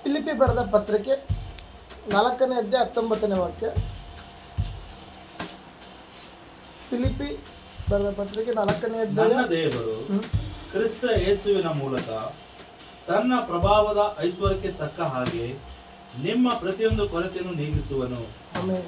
ಫಿಲಿಪಿ ಬರೆದ ಪತ್ರಿಕೆ 4ನೇ ಅಧ್ಯಾಯ 19ನೇ ವಾಕ್ಯ. ಫಿಲಿಪಿ ಬರೆದ ಪತ್ರಿಕೆ 4ನೇ ಅಧ್ಯಾಯ. ನನ್ನ ದೇವರು ಕ್ರಿಸ್ತ ಯೇಸುವಿನ ಮೂಲಕ ತನ್ನ ಪ್ರಭಾವದ ಐಶ್ವರ್ಯಕ್ಕೆ ತಕ್ಕ ಹಾಗೆ ನಿಮ್ಮ ಪ್ರತಿಯೊಂದು ಕೊರತೆಯನ್ನು ನೀಗಿಸುವನು. ಆಮೇಲೆ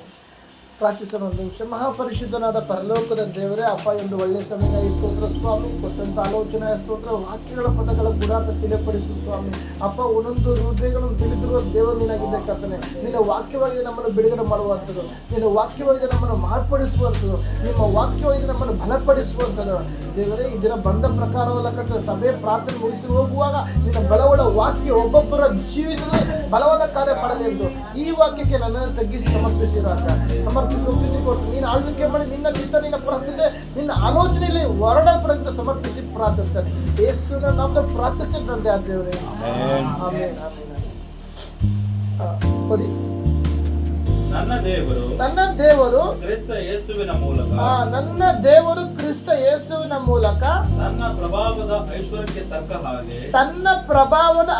ಪ್ರಾರ್ಥಿಸೋಣ ಒಂದು ನಿಮಿಷ. ಮಹಾಪರಿಶುದ್ಧನಾದ ಪರಲೋಕದ ದೇವರೇ, ಅಪ್ಪ, ಒಂದು ಒಳ್ಳೆಯ ಸಮಯ ಸ್ತೋತ್ರ ಸ್ವಾಮಿ. ಕೊಟ್ಟಂತ ಆಲೋಚನೆ ಸ್ತೋತ್ರ, ವಾಕ್ಯಗಳ ಪದಗಳ ಗುಣಾರ್ಥ ತಿಳಿಪಡಿಸು ಸ್ವಾಮಿ. ಅಪ್ಪ, ಒಂದೊಂದು ಹೃದಯಗಳನ್ನು ತಿಳಿದಿರುವ ದೇವರು ನೀನಾಗಿದ್ದೆ ಕರ್ತನೆ. ನಿನ್ನ ವಾಕ್ಯವಾಗಿದೆ ನಮ್ಮನ್ನು ಬಿಡುಗಡೆ ಮಾಡುವಂಥದ್ದು, ನಿನ್ನ ವಾಕ್ಯವಾಗಿದೆ ನಮ್ಮನ್ನು ಮಾರ್ಪಡಿಸುವಂಥದ್ದು, ನಿಮ್ಮ ವಾಕ್ಯವಾಗಿದೆ ನಮ್ಮನ್ನು ಬಲಪಡಿಸುವಂಥದ್ದು. ದೇವರೇ, ಈ ದಿನ ಬಂದ ಪ್ರಕಾರವಲ್ಲ ಕರ್ತನೆ, ಸಭೆ ಪ್ರಾರ್ಥನೆ ಮುಗಿಸಿ ಹೋಗುವಾಗ ನಿನ್ನ ಬಲವಾದ ವಾಕ್ಯ ಒಬ್ಬೊಬ್ಬರ ಜೀವಿತದಲ್ಲಿ ಬಲವಾದ ಕಾರ್ಯ ಮಾಡಲಿ ಎಂದು ಈ ವಾಕ್ಯಕ್ಕೆ ನನ್ನನ್ನು ತಗ್ಗಿಸಿ ಒಪ್ಪಿಸಿಕೊಟ್ಟು ನೀನು ಆಳ್ವಿಕೆ ಮಾಡಿ ನಿನ್ನ ಚಿತ್ತ, ನಿನ್ನ ಪರಿಸ್ಥಿತಿ, ನಿನ್ನ ಆಲೋಚನೆಯಲ್ಲಿ ಹೊರಡಲ್ಪಡಂತೆ ಸಮರ್ಪಿಸಿ ಪ್ರಾರ್ಥಿಸ್ತಾನೆ. ಯೇಸುವಿನ ನಾಮದಲ್ಲಿ ಪ್ರಾರ್ಥಿಸ್ತೇನೆ ತಂದೆ ಆ ದೇವರೇ. ಆಮೆನ್. ನನ್ನ ದೇವರು ಕ್ರಿಸ್ತ ಯೇಸುವಿನ ಮೂಲಕ ತನ್ನ ಪ್ರಭಾವದ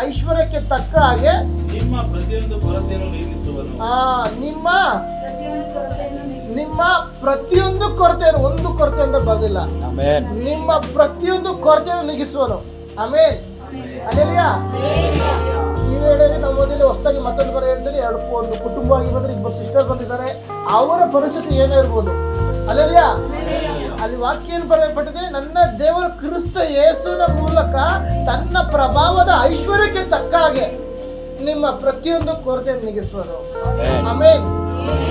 ಐಶ್ವರ್ಯಕ್ಕೆ ತಕ್ಕ ಹಾಗೆ ನಿಮ್ಮ ಪ್ರತಿಯೊಂದು ಕೊರತೆಯನ್ನು ನೀಗಿಸುವನು. ನಿಮ್ಮ ಪ್ರತಿಯೊಂದು ಕೊರತೆಯನ್ನು, ಒಂದು ಕೊರತೆ ಅಂತ ಬರೆದಿಲ್ಲ, ನಿಮ್ಮ ಪ್ರತಿಯೊಂದು ಕೊರತೆಯನ್ನು ನೀಗಿಸುವನು. ಆಮೆನ್. ಹಲ್ಲೆಲೂಯಾ. ಈ ವೇಳೆಯಲ್ಲಿ ನಮ್ಮ ಓದಿಲಿ ಹೊಸದಾಗಿ ಮತ್ತೊಂದು ಬರ ಹೇಳ್ತೀನಿ. ಒಂದು ಕುಟುಂಬ ಆಗಿರೋದ್ರೆ ಇಬ್ಬರು ಸಿಸ್ಟರ್ ಬಂದಿದ್ದಾರೆ. ಅವರ ಪರಿಸ್ಥಿತಿ ಏನೇ ಇರ್ಬೋದು. ಹಲ್ಲೆಲೂಯಾ. ಅಲ್ಲಿ ವಾಕ್ಯ ಏನು ಬರೆಯಲ್ಪಟ್ಟಿದೆ? ನನ್ನ ದೇವರು ಕ್ರಿಸ್ತ ಯೇಸುವಿನ ಮೂಲಕ ತನ್ನ ಪ್ರಭಾವದ ಐಶ್ವರ್ಯಕ್ಕೆ ತಕ್ಕ ಹಾಗೆ ನಿಮ್ಮ ಪ್ರತಿಯೊಂದು ಕೊರತೆಯನ್ನು ನೀಗಿಸುವರು. ಆಮೇನ್.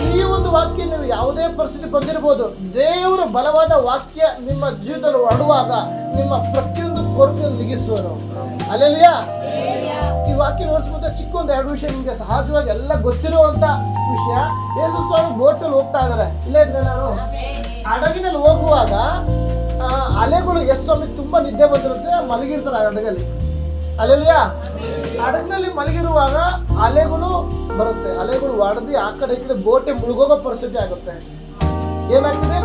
ಈ ಒಂದು ವಾಕ್ಯ ನೀವು ಯಾವುದೇ ಪರಿಸ್ಥಿತಿ ಬಂದಿರಬಹುದು, ದೇವರ ಬಲವಾದ ವಾಕ್ಯ ನಿಮ್ಮ ಜೀವಿತದಲ್ಲಿ ಹೊರಡುವಾಗ ನಿಮ್ಮ ಪ್ರತಿಯೊಂದು ಕೊರತೆಯನ್ನು ನೀಗಿಸುವರು. ಹಲ್ಲೆಲೂಯಾ. ಈ ವಾಕ್ಯ ನೋಡಿಸ್ಬೋದು. ಚಿಕ್ಕ ಒಂದು 2 ವಿಷಯ ನಿಮಗೆ ಸಹಜವಾಗಿ ಎಲ್ಲ ಗೊತ್ತಿರುವಂತ ವಿಷಯ. ಯೇಸು ಸ್ವಾಮಿ ಬೋಟಲ್ಲಿ ಹೋಗ್ತಾ ಇದ್ದಾರೆ. ಇಲ್ಲೇ ಇದ್ರೆ ನಾನು ಹಡಗಿನಲ್ಲಿ ಹೋಗುವಾಗ ಅಲೆಗಳು, ಯೇಸು ಸ್ವಾಮಿ ತುಂಬಾ ನಿದ್ದೆ ಬಂದಿರುತ್ತೆ, ಮಲಗಿರ್ತಾರೆ ಆ ಹಡಗಲ್ಲಿ. ಹಲ್ಲೆಲೂಯಾ. ಹಡಗಿನಲ್ಲಿ ಮಲಗಿರುವಾಗ ಅಲೆಗಳು ಬರುತ್ತೆ. ಅಲೆಗಳು ಹೊಡೆದು ಆ ಕಡೆ ಈ ಕಡೆ ಬೋಟೆ ಮುಳುಗೋಗೋ ಪರಿಸ್ಥಿತಿ ಆಗುತ್ತೆ. ಏನಾಗ್ತದೆ?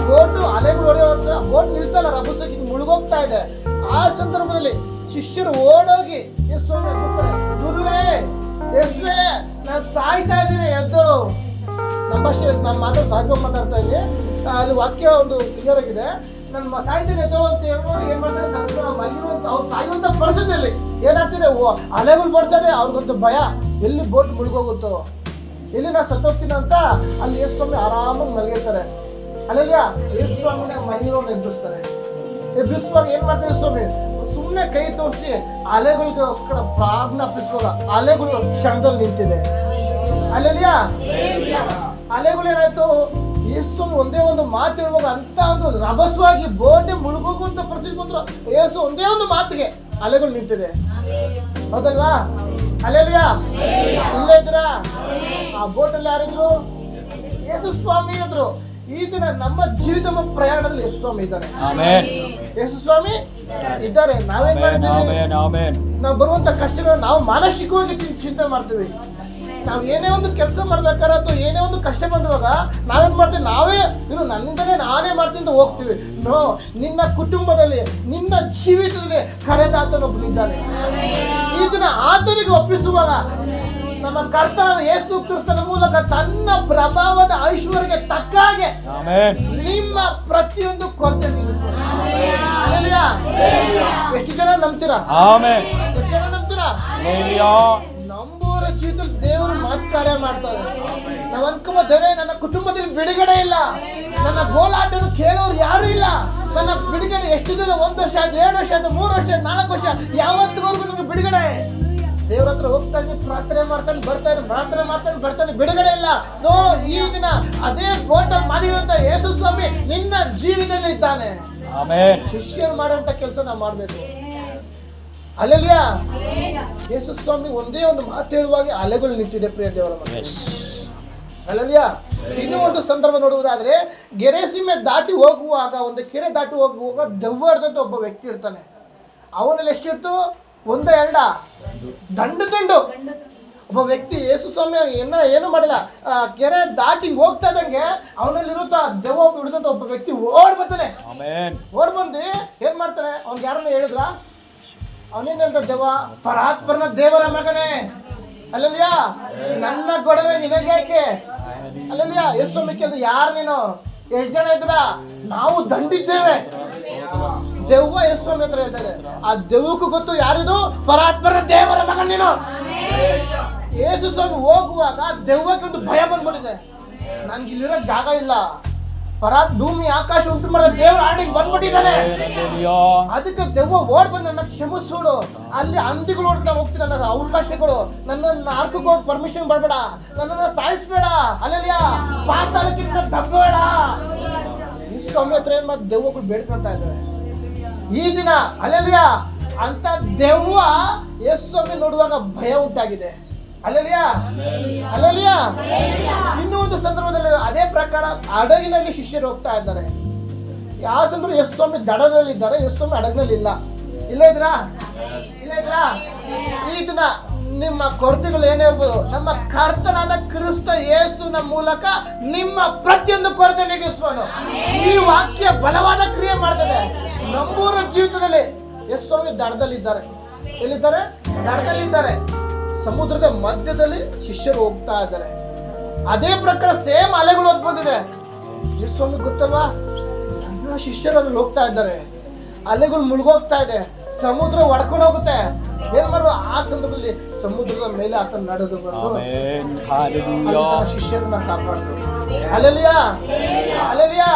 ಅಲೆಗಳು ಹೊಡೆಯುವಂತ ಬೋಟ್ ನಿಲ್ತಲ್ಲ, ರಭಸಕ್ಕೆ ಮುಳುಗೋಗ್ತಾ ಇದೆ. ಆ ಸಂದರ್ಭದಲ್ಲಿ ಶಿಷ್ಯರು ಓಡೋಗಿ ಯೇಸುವನ್ನು ಎಬ್ಬಿಸ್ತಾರೆ. ಗುರುವೇ, ಯೇಸುವೇ, ನಾನು ಸಾಯ್ತಾ ಇದ್ದೀನಿ, ಎದ್ದಳು. ನಮ್ಮ ಭಾಷೆ ನಮ್ಮ ಸಹಜವಾಗಿ ಮಾತಾಡ್ತಾ ಇದ್ದೀನಿ. ಅಲ್ಲಿ ವಾಕ್ಯ ಒಂದು ಕ್ಲಿಯರ್ ಆಗಿದೆ. ನನ್ನ ಸಾಯ್ತೀನಿ ಎದ್ದಳು ಅಂತ ಹೇಳ್ಬೋದು. ಏನ್ ಮಾಡ್ತಾರೆ? ಸ್ವಲ್ಪ ಮಲಗಿರುವಂತ ಅವ್ರು ಸಾಯುವಂತ ಪರಿಸ್ಥಿತಿಯಲ್ಲಿ ಏನಾಗ್ತಿದೆ? ಅಲೆಗಳು ಬರ್ತದೆ. ಅವ್ರಿಗೊಂದು ಭಯ, ಎಲ್ಲಿ ಬೋಟ್ ಮುಳುಗೋಗುತ್ತೋ, ಎಲ್ಲಿ ನಾ ಸತ್ತೋಗ್ತೀನಿ ಅಂತ. ಅಲ್ಲಿ ಯೇಸು ಸ್ವಾಮಿ ಆರಾಮಾಗಿ ಮಲಗಿರ್ತಾರೆ. ಅಲ್ಲೆಲ್ಲ ಯೇಸು ಸ್ವಾಮಿನ ಮಲಗಿರೋನು ಎಬ್ಬಿಸ್ತಾರೆ. ಎಬ್ಬಿಸುವಾಗ ಏನ್ ಮಾಡ್ತಾರೆ? ಸ್ವಾಮಿ ಸುಮ್ಮನೆ ಕೈ ತೋರಿಸಿ ಅಲೆಗಳಿಗೋಸ್ಕರ ಪ್ರಾರ್ಥನೆ ಅರ್ಪಿಸುವಾಗ ಅಲೆಗಳು ಕ್ಷಣದಲ್ಲಿ ನಿಂತಿದೆ. ಅಲ್ಲೆಲ್ಲ ಅಲೆಗಳು ಏನಾಯ್ತು? ಯೇಸು ಒಂದೇ ಒಂದು ಮಾತು ಹೇಳುವಾಗ ಅಂತ ಒಂದು ರಭಸವಾಗಿ ಬೋಟೆ ಮುಳುಗೋಗುವಂತ ಪರಿಸ್ಥಿತಿ ಬಂದ್ರು. ಯೇಸು ಒಂದೇ ಒಂದು ಮಾತಿಗೆ ಅಲೆಗಳು ನಿಂತಿದೆ. ಹೌದಲ್ವಾ? ಹಲ್ಲೆಲೂಯಾ. ಇಲ್ಲೇ ಇದ್ರ ಆ ಬೋಟಲ್ಲಿ ಯಾರಿದ್ರು? ಯೇಸು ಸ್ವಾಮಿ ಇದ್ರು. ಈ ದಿನ ನಮ್ಮ ಜೀವಿತ ಪ್ರಯಾಣದಲ್ಲಿ ಯೇಸು ಸ್ವಾಮಿ ಇದ್ದಾರೆ. ಯೇಸು ಸ್ವಾಮಿ ಇದ್ದಾರೆ. ನಾವೇನ್ ಮಾಡ್ತೀವಿ? ನಾವು ಬರುವಂತ ಕಷ್ಟಗಳನ್ನ ನಾವು ಮಾನಸಿಕವಾಗಿ ಚಿಂತೆ ಮಾಡ್ತೀವಿ. ನಾವು ಏನೇ ಒಂದು ಕೆಲಸ ಮಾಡ್ಬೇಕಾದ್ರೆ ಅಥವಾ ಏನೇ ಒಂದು ಕಷ್ಟ ಬಂದಾಗ ನಾವೇನ್ ಮಾಡ್ತೀವಿ? ನನ್ನಿಂದನೇ ನಾನೇ ಮಾಡ್ತೀನಿ ಅಂತ ಹೋಗ್ತೀವಿ. ನೋ, ನಿನ್ನ ಕುಟುಂಬದಲ್ಲಿ, ನಿನ್ನ ಜೀವಿತದಲ್ಲಿ ಕರೆದಾತನೊಬ್ಬನಿದ್ದಾನೆ. ಈ ದಿನ ಆತನಿಗೆ ಒಪ್ಪಿಸುವಾಗ ನಮ್ಮ ಕರ್ತನಾದ ಯೇಸು ಕ್ರಿಸ್ತನ ಮೂಲಕ ತನ್ನ ಪ್ರಭಾವದ ಐಶ್ವರ್ಯಕ್ಕೆ ತಕ್ಕ ಹಾಗೆ ನಿಮ್ಮ ಪ್ರತಿಯೊಂದು ಕೊರತೆ ನೀಗಿಸುತ್ತಾನೆ. ಹಲ್ಲೆಲೂಯಾ. ಎಷ್ಟು ಜನ ನಂಬ್ತೀರಾ? ಎಷ್ಟು ಜನ ನಂಬ್ತೀರಾ? ನಂಬುವರ ಜೀವಿತದಲ್ಲಿ ದೇವರು ಮಾತು ಕಾರ್ಯ ಮಾಡ್ತಾರೆ. ನಾವು ಅನ್ಕೊಂಬತ್ತೇವೆ ನನ್ನ ಕುಟುಂಬದಲ್ಲಿ ಬಿಡುಗಡೆ ಇಲ್ಲ, ನನ್ನ ಗೋಳಾಟವನ್ನು ಕೇಳೋರು ಯಾರು ಇಲ್ಲ, ನನ್ನ ಬಿಡುಗಡೆ ಎಷ್ಟು ದಿನ, 1 ವರ್ಷ ಆಯ್ತು, 2 ವರ್ಷ ಆಯ್ತು, 3 ವರ್ಷ ಆಯ್ತು, 4 ವರ್ಷ, ಯಾವತ್ತಿಗೂ ನನಗೆ ಬಿಡುಗಡೆ. ದೇವ್ರ ಹತ್ರ ಹೋಗ್ತಾನೆ, ಪ್ರಾರ್ಥನೆ ಮಾಡ್ತಾನೆ, ಬರ್ತಾನೆ, ಬಿಡುಗಡೆ ಇಲ್ಲ. ನೋ, ಈ ದಿನ ಅದೇ ಬೋಟಲ್ಲಿ ಮಲಗಿರುವಂತ ಯೇಸು ಸ್ವಾಮಿ ನಿನ್ನ ಜೀವಿತದಲ್ಲಿ ಇದ್ದಾನೆ. ಶಿಷ್ಯರು ಮಾಡುವಂತ ಕೆಲಸ ನಾವು ಮಾಡ್ಬೇಕು. ಹಲ್ಲೆಲೂಯಾ. ಯೇಸು ಸ್ವಾಮಿ ಒಂದೇ ಒಂದು ಮಾತು ಹೇಳುವಾಗ ಅಲೆಗಳು ನಿಂತಿದೆ. ಪ್ರಿಯ ದೇವರ ಮಕ್ಕಳೇ, ಹಲ್ಲೆಲೂಯಾ. ಇನ್ನೂ ಒಂದು ಸಂದರ್ಭ ನೋಡುವುದಾದ್ರೆ, ಗೆರೆಸೀಮೆ ದಾಟಿ ಹೋಗುವಾಗ, ಒಂದು ಕೆರೆ ದಾಟಿ ಹೋಗುವಾಗ ದೆವ್ವ ಹಿಡಿದಂತ ಒಬ್ಬ ವ್ಯಕ್ತಿ ಇರ್ತಾನೆ. ಅವನಲ್ಲಿ ಎಷ್ಟಿರ್ತು? 1-2 ದಂಡು ಒಬ್ಬ ವ್ಯಕ್ತಿ. ಯೇಸು ಸ್ವಾಮಿ ಏನು ಮಾಡಿಲ್ಲ, ಕೆರೆ ದಾಟಿ ಹೋಗ್ತಾ ಇದ್ದಂಗೆ ಅವನಲ್ಲಿರುತ್ತ ದೆವ್ವ ಹಿಡಿದಂತ ಒಬ್ಬ ವ್ಯಕ್ತಿ ಓಡ್ ಬಂದು ಏನ್ ಮಾಡ್ತಾನೆ? ಅವ್ನಿಗೆ ಯಾರನ್ನ ಹೇಳಿದ್ರ? ಅವನೇನ್ ಹೇಳ್ತ? ದೆವ್ವ, ಪರಾತ್ಪರನ ದೇವರ ಮಗನೇ, ಅಲ್ಲಲ್ಯ ನನ್ನ ಗೊಡವೆ ನಿನಗೇಕೆ ಅಲ್ಲಲ್ಯ ಯೇಸು ಸ್ವಾಮಿ ಕೇಳಿದ್ರು ಯಾರು ನೀನು ಎಷ್ಟು ಜನ ಇದ್ರ ನಾವು ದಂಡಿದ್ದೇವೆ ದೆವ್ವ ಯೇಸು ಸ್ವಾಮಿ ಹತ್ರ ಹೇಳ್ತಾರೆ ಆ ದೆವ್ವಕ್ಕೂ ಗೊತ್ತು ಯಾರಿದು ಪರಾತ್ಪರ ದೇವರ ಮಗ ನೀನು ಯೇಸು ಸ್ವಾಮಿ ಹೋಗುವಾಗ ದೆವ್ವಕ್ಕೆ ಒಂದು ಭಯ ಬಂದ್ಬಿಟ್ಟಿದೆ ನನ್ಗೆ ಇಲ್ಲಿರೋ ಜಾಗ ಇಲ್ಲ ಪರಾತ್ ಭೂಮಿ ಆಕಾಶ ಉಂಟು ಮಾಡಿದ ದೇವರ ಆಡಿಗೆ ಬಂದ್ಬಿಟ್ಟಿದ್ದಾನೆ ಅದಕ್ಕೆ ದೆವ್ವ ಓಡ್ ಬಂದು ನನ್ನ ಕ್ಷಮಿಸ್ಬಿಡು ಅಲ್ಲಿ ಹಂದಿಗಳು ಓಡ್ಕೊಂಡು ಹೋಗ್ತೀನಿ ನನಗೆ ಅವಕಾಶ ಕೊಡು ನನ್ನ ಆರ್ಕಕ್ಕೆ ಹೋಗಿ ಪರ್ಮಿಷನ್ ಬರ್ಬೇಡ ನನ್ನನ್ನು ಸಾಯಿಸ್ಬೇಡ ಅಲ್ಲಲ್ಯ ಪಾತಾಳಕ್ಕಿಂತ ದಬ್ಬಬೇಡ ಈ ಸ್ವಾಮಿ ಹತ್ರ ಏನ್ ಮತ್ತೆ ದೆವ್ವಗಳು ಬೇಡ್ಕೊಂತ ಇದ್ದಾರೆ ಈ ದಿನ ಅಲ್ಲಲ್ಯ ಅಂತ ದೆವ್ವ ಯೇಸು ಸ್ವಾಮಿ ನೋಡುವಾಗ ಭಯ ಉಂಟಾಗಿದೆ ಅಲ್ಲಲ್ಯ ಅಲ್ಲಲ್ಯ ಇನ್ನೂ ಒಂದು ಸಂದರ್ಭದಲ್ಲಿ ಅದೇ ಪ್ರಕಾರ ಹಡಗಿನಲ್ಲಿ ಶಿಷ್ಯರು ಹೋಗ್ತಾ ಇದ್ದಾರೆ ಯಾವ ಸಂದರ್ಭ ಯೇಸು ಸ್ವಾಮಿ ದಡದಲ್ಲಿ ಇದ್ದಾರೆ ಯೇಸು ಸ್ವಾಮಿ ಹಡಗಿನಲ್ಲಿ ಇಲ್ಲ ಇದ್ರಾ ಈ ದಿನ ನಿಮ್ಮ ಕೊರತೆಗಳು ಏನೇ ಇರ್ಬೋದು ನಮ್ಮ ಕರ್ತನಾದ ಕ್ರಿಸ್ತ ಯೇಸುವಿನ ಮೂಲಕ ನಿಮ್ಮ ಪ್ರತಿಯೊಂದು ಕೊರತೆ ನೀಗಿಸುವನು ಈ ವಾಕ್ಯ ಬಲವಾದ ಕ್ರಿಯೆ ಮಾಡ್ತದೆ ನಂಬೂರ ಜೀವಿತದಲ್ಲಿ ಯೇಸು ಸ್ವಾಮಿ ದಡದಲ್ಲಿದ್ದಾರೆ ಎಲ್ಲಿದ್ದಾರೆ ದಡದಲ್ಲಿದ್ದಾರೆ ಸಮುದ್ರದ ಮಧ್ಯದಲ್ಲಿ ಶಿಷ್ಯರು ಹೋಗ್ತಾ ಇದ್ದಾರೆ ಅದೇ ಪ್ರಕಾರ ಸೇಮ್ ಅಲೆಗಳು ಹೊತ್ತು ಬಂದಿದೆ ಯೇಸು ಸ್ವಾಮಿ ಗೊತ್ತಲ್ವಾ ನನ್ನ ಶಿಷ್ಯರಲ್ಲಿ ಹೋಗ್ತಾ ಇದ್ದಾರೆ ಅಲೆಗಳು ಮುಳುಗೋಗ್ತಾ ಇದೆ ಸಮುದ್ರ ಒಡ್ಕೊಂಡು ಹೋಗುತ್ತೆ ಏನ್ ಮಾಡುವ ಆ ಸಂದರ್ಭದಲ್ಲಿ ಸಮುದ್ರದ ಮೇಲೆ ಆತ ನಡೆದು ಬಂದು ಶಿಷ್ಯರನ್ನ ಕಾಪಾಡ್ತು ಅಲೆಲಿಯಾ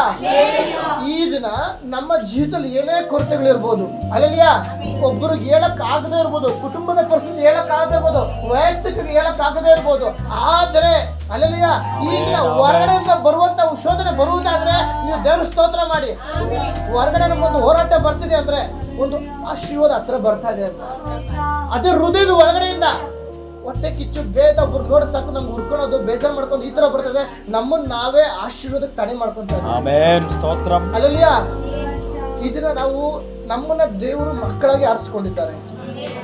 ಈ ದಿನ ನಮ್ಮ ಜೀವಿತದಲ್ಲಿ ಏನೇ ಕೊರತೆಗಳಿರ್ಬೋದು ಅಲೆಲಿಯಾ ಒಬ್ಬರಿಗೆ ಹೇಳಕ್ ಆಗದೆ ಇರ್ಬೋದು ಕುಟುಂಬದ ಪರಿಸ್ಥಿತಿ ಹೇಳಕ್ ಆಗದೆ ಇರ್ಬೋದು ವೈಯಕ್ತಿಕ ಹೇಳಕ್ ಆಗದೆ ಇರ್ಬೋದು ಆದರೆ ಅಲೆಲಿಯಾ ಈ ದಿನ ಹೊರಗಡೆಯಿಂದ ಬರುವಂತ ಶೋಧನೆ ಬರುವುದಾದ್ರೆ ನೀವು ದೇವ್ರ ಸ್ತೋತ್ರ ಮಾಡಿ ಹೊರಗಡೆ ನಮ್ಮೊಂದು ಹೋರಾಟ ಬರ್ತಿದೆ ಅಂದ್ರೆ ಒಂದು ಆಶೀರ್ವಾದ ಹತ್ರ ಬರ್ತಾ ಇದೆ ಅಂತ ಅದೇ ಹೃದಯದ ಒಳಗಡೆಯಿಂದ ಹೊಟ್ಟೆ ಕಿಚ್ಚು ಬೇದ ಒಬ್ರು ನೋಡಿ ಸಾಕು ನಮ್ಗೆ ಹುರ್ಕೊಳ್ಳೋದು ಬೇಜಾರು ಮಾಡ್ಕೊಂಡು ಈ ತರ ಬರ್ತದೆ ನಮ್ಮನ್ನ ನಾವೇ ಆಶೀರ್ವಾದಕ್ಕೆ ತಡೆ ಮಾಡ್ಕೊಂತ ಅಲ್ಲಲ್ಯಾ ಈ ದಿನ ನಾವು ನಮ್ಮನ್ನ ದೇವರು ಮಕ್ಕಳಾಗಿ ಆರಿಸ್ಕೊಂಡಿದ್ದಾರೆ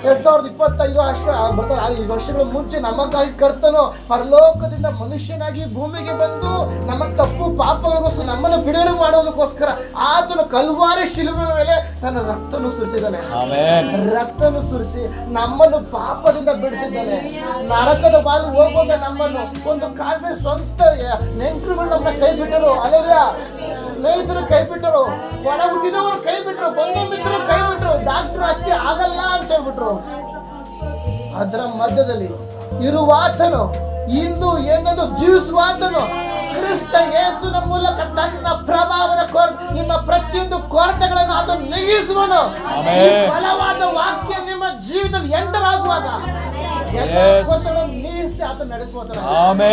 2025 ವರ್ಷ ಬರ್ತಾರೆ 5 ವರ್ಷಗಳ ಮುಂಚೆ ನಮಗಾಗಿ ಕರ್ತನು ಪರಲೋಕದಿಂದ ಮನುಷ್ಯನಾಗಿ ಭೂಮಿಗೆ ಬಂದು ನಮ್ಮ ತಪ್ಪು ಪಾಪಗಳಿಗೋಸ್ಕರ ನಮ್ಮನ್ನು ಬಿಡುಗಡೆ ಮಾಡೋದಕ್ಕೋಸ್ಕರ ಆತನು ಕಲ್ವಾರಿ ಶಿಲುಬೆ ಮೇಲೆ ತನ್ನ ರಕ್ತವನ್ನು ಸುರಿಸಿದ್ದಾನೆ ರಕ್ತವನ್ನು ಸುರಿಸಿ ನಮ್ಮನ್ನು ಪಾಪದಿಂದ ಬಿಡಿಸಿದ್ದಾನೆ ನರಕದ ಬಾಗಿಲು ಹೋಗುವಂತ ನಮ್ಮನ್ನು ಒಂದು ಕಾಲದಲ್ಲಿ ಸ್ವಂತ ನೆಂಟರುಗಳು ನಮ್ಮನ್ನ ಕೈ ಬಿಟ್ಟರು ಅಲ್ಲೇ ಸ್ನೇಹಿತರು ಕೈ ಬಿಟ್ಟರು ಒಣ ಹುಟ್ಟಿದವರು ಕೈ ಬಿಟ್ಟರು ಬಂಧು ಮಿತ್ರರು ಕೈ ಬಿಟ್ಟರು ಡಾಕ್ಟರ್ ಅಷ್ಟೇ ಆಗಲ್ಲ ಅಂತ ಹೇಳ್ಬಿಟ್ರು ಅದರ ಮಧ್ಯದಲ್ಲಿ ಇರುವಾತನು ಇಂದು ಏನೆಂದು ಜೀವಿಸುವಾತನು ಕ್ರಿಸ್ತ ಯೇಸುವಿನ ಮೂಲಕ ತನ್ನ ಪ್ರಭಾವದ ನಿಮ್ಮ ಪ್ರತಿಯೊಂದು ಕೊರತೆಗಳನ್ನು ಅದು ನೀಗಿಸುವನು ಬಲವಾದ ವಾಕ್ಯ ನಿಮ್ಮ ಜೀವಿತದಲ್ಲಿ ಎಂಟರ್ ಆಗುವಾಗ ನೀರಿಸಿ ಆತ ನಡೆಸುತ್ತಾನೆ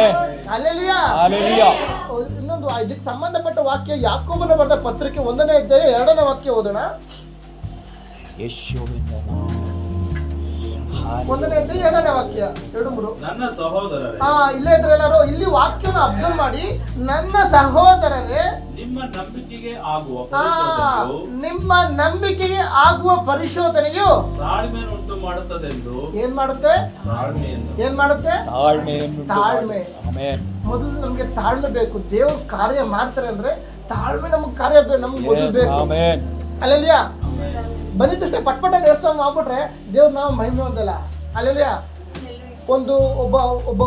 ಇನ್ನೊಂದು ಇದಕ್ಕೆ ಸಂಬಂಧಪಟ್ಟ ವಾಕ್ಯ ಯಾಕೋಬನ ಬರೆದ ಪತ್ರಿಕೆ 1ನೇ ಅಧ್ಯಾಯ 2ನೇ ವಾಕ್ಯ ಓದೋಣ 1ನೇ ಅಧ್ಯಾಯ 2ನೇ ವಾಕ್ಯ 2-3 ನನ್ನ ಸಹೋದರರೇ ಇಲ್ಲೇ ಇದ್ರೆ ಎಲ್ಲರೂ ಇಲ್ಲಿ ವಾಕ್ಯನ ಅಬ್ಸರ್ವ್ ಮಾಡಿ ನನ್ನ ಸಹೋದರರೇ ನಿಮ್ಮ ನಂಬಿಕೆಗೆ ಆಗುವ ಪರಿಶೋಧನೆಯು ತಾಳ್ಮೆಯನ್ನುಂಟು ಮಾಡುತ್ತದೆಂದು ಏನ್ ಮಾಡುತ್ತೆ ತಾಳ್ಮೆ ಮೊದಲು ನಮ್ಗೆ ತಾಳ್ಮೆ ಬೇಕು ದೇವ್ರು ಕಾರ್ಯ ಮಾಡ್ತಾರೆ ಅಂದ್ರೆ ತಾಳ್ಮೆ ನಮ್ಗೆ ಕಾರ್ಯ ನಮ್ಗೆ ಮೊದಲು ಬೇಕು ಅಲ್ಲಲ್ಯಾ ಬಂದಿದ್ದ ತಕ್ಷಣ ಪಟ್ಪಟ ದೇವಸ್ಥಾನ ಆಗ್ಬಿಟ್ರೆ ದೇವ್ರು ನಾವು ಮಹಿಮೆ ಹೊಂದಲ್ಲ ಅಲ್ಲಲ್ಯಾ ಒಬ್ಬ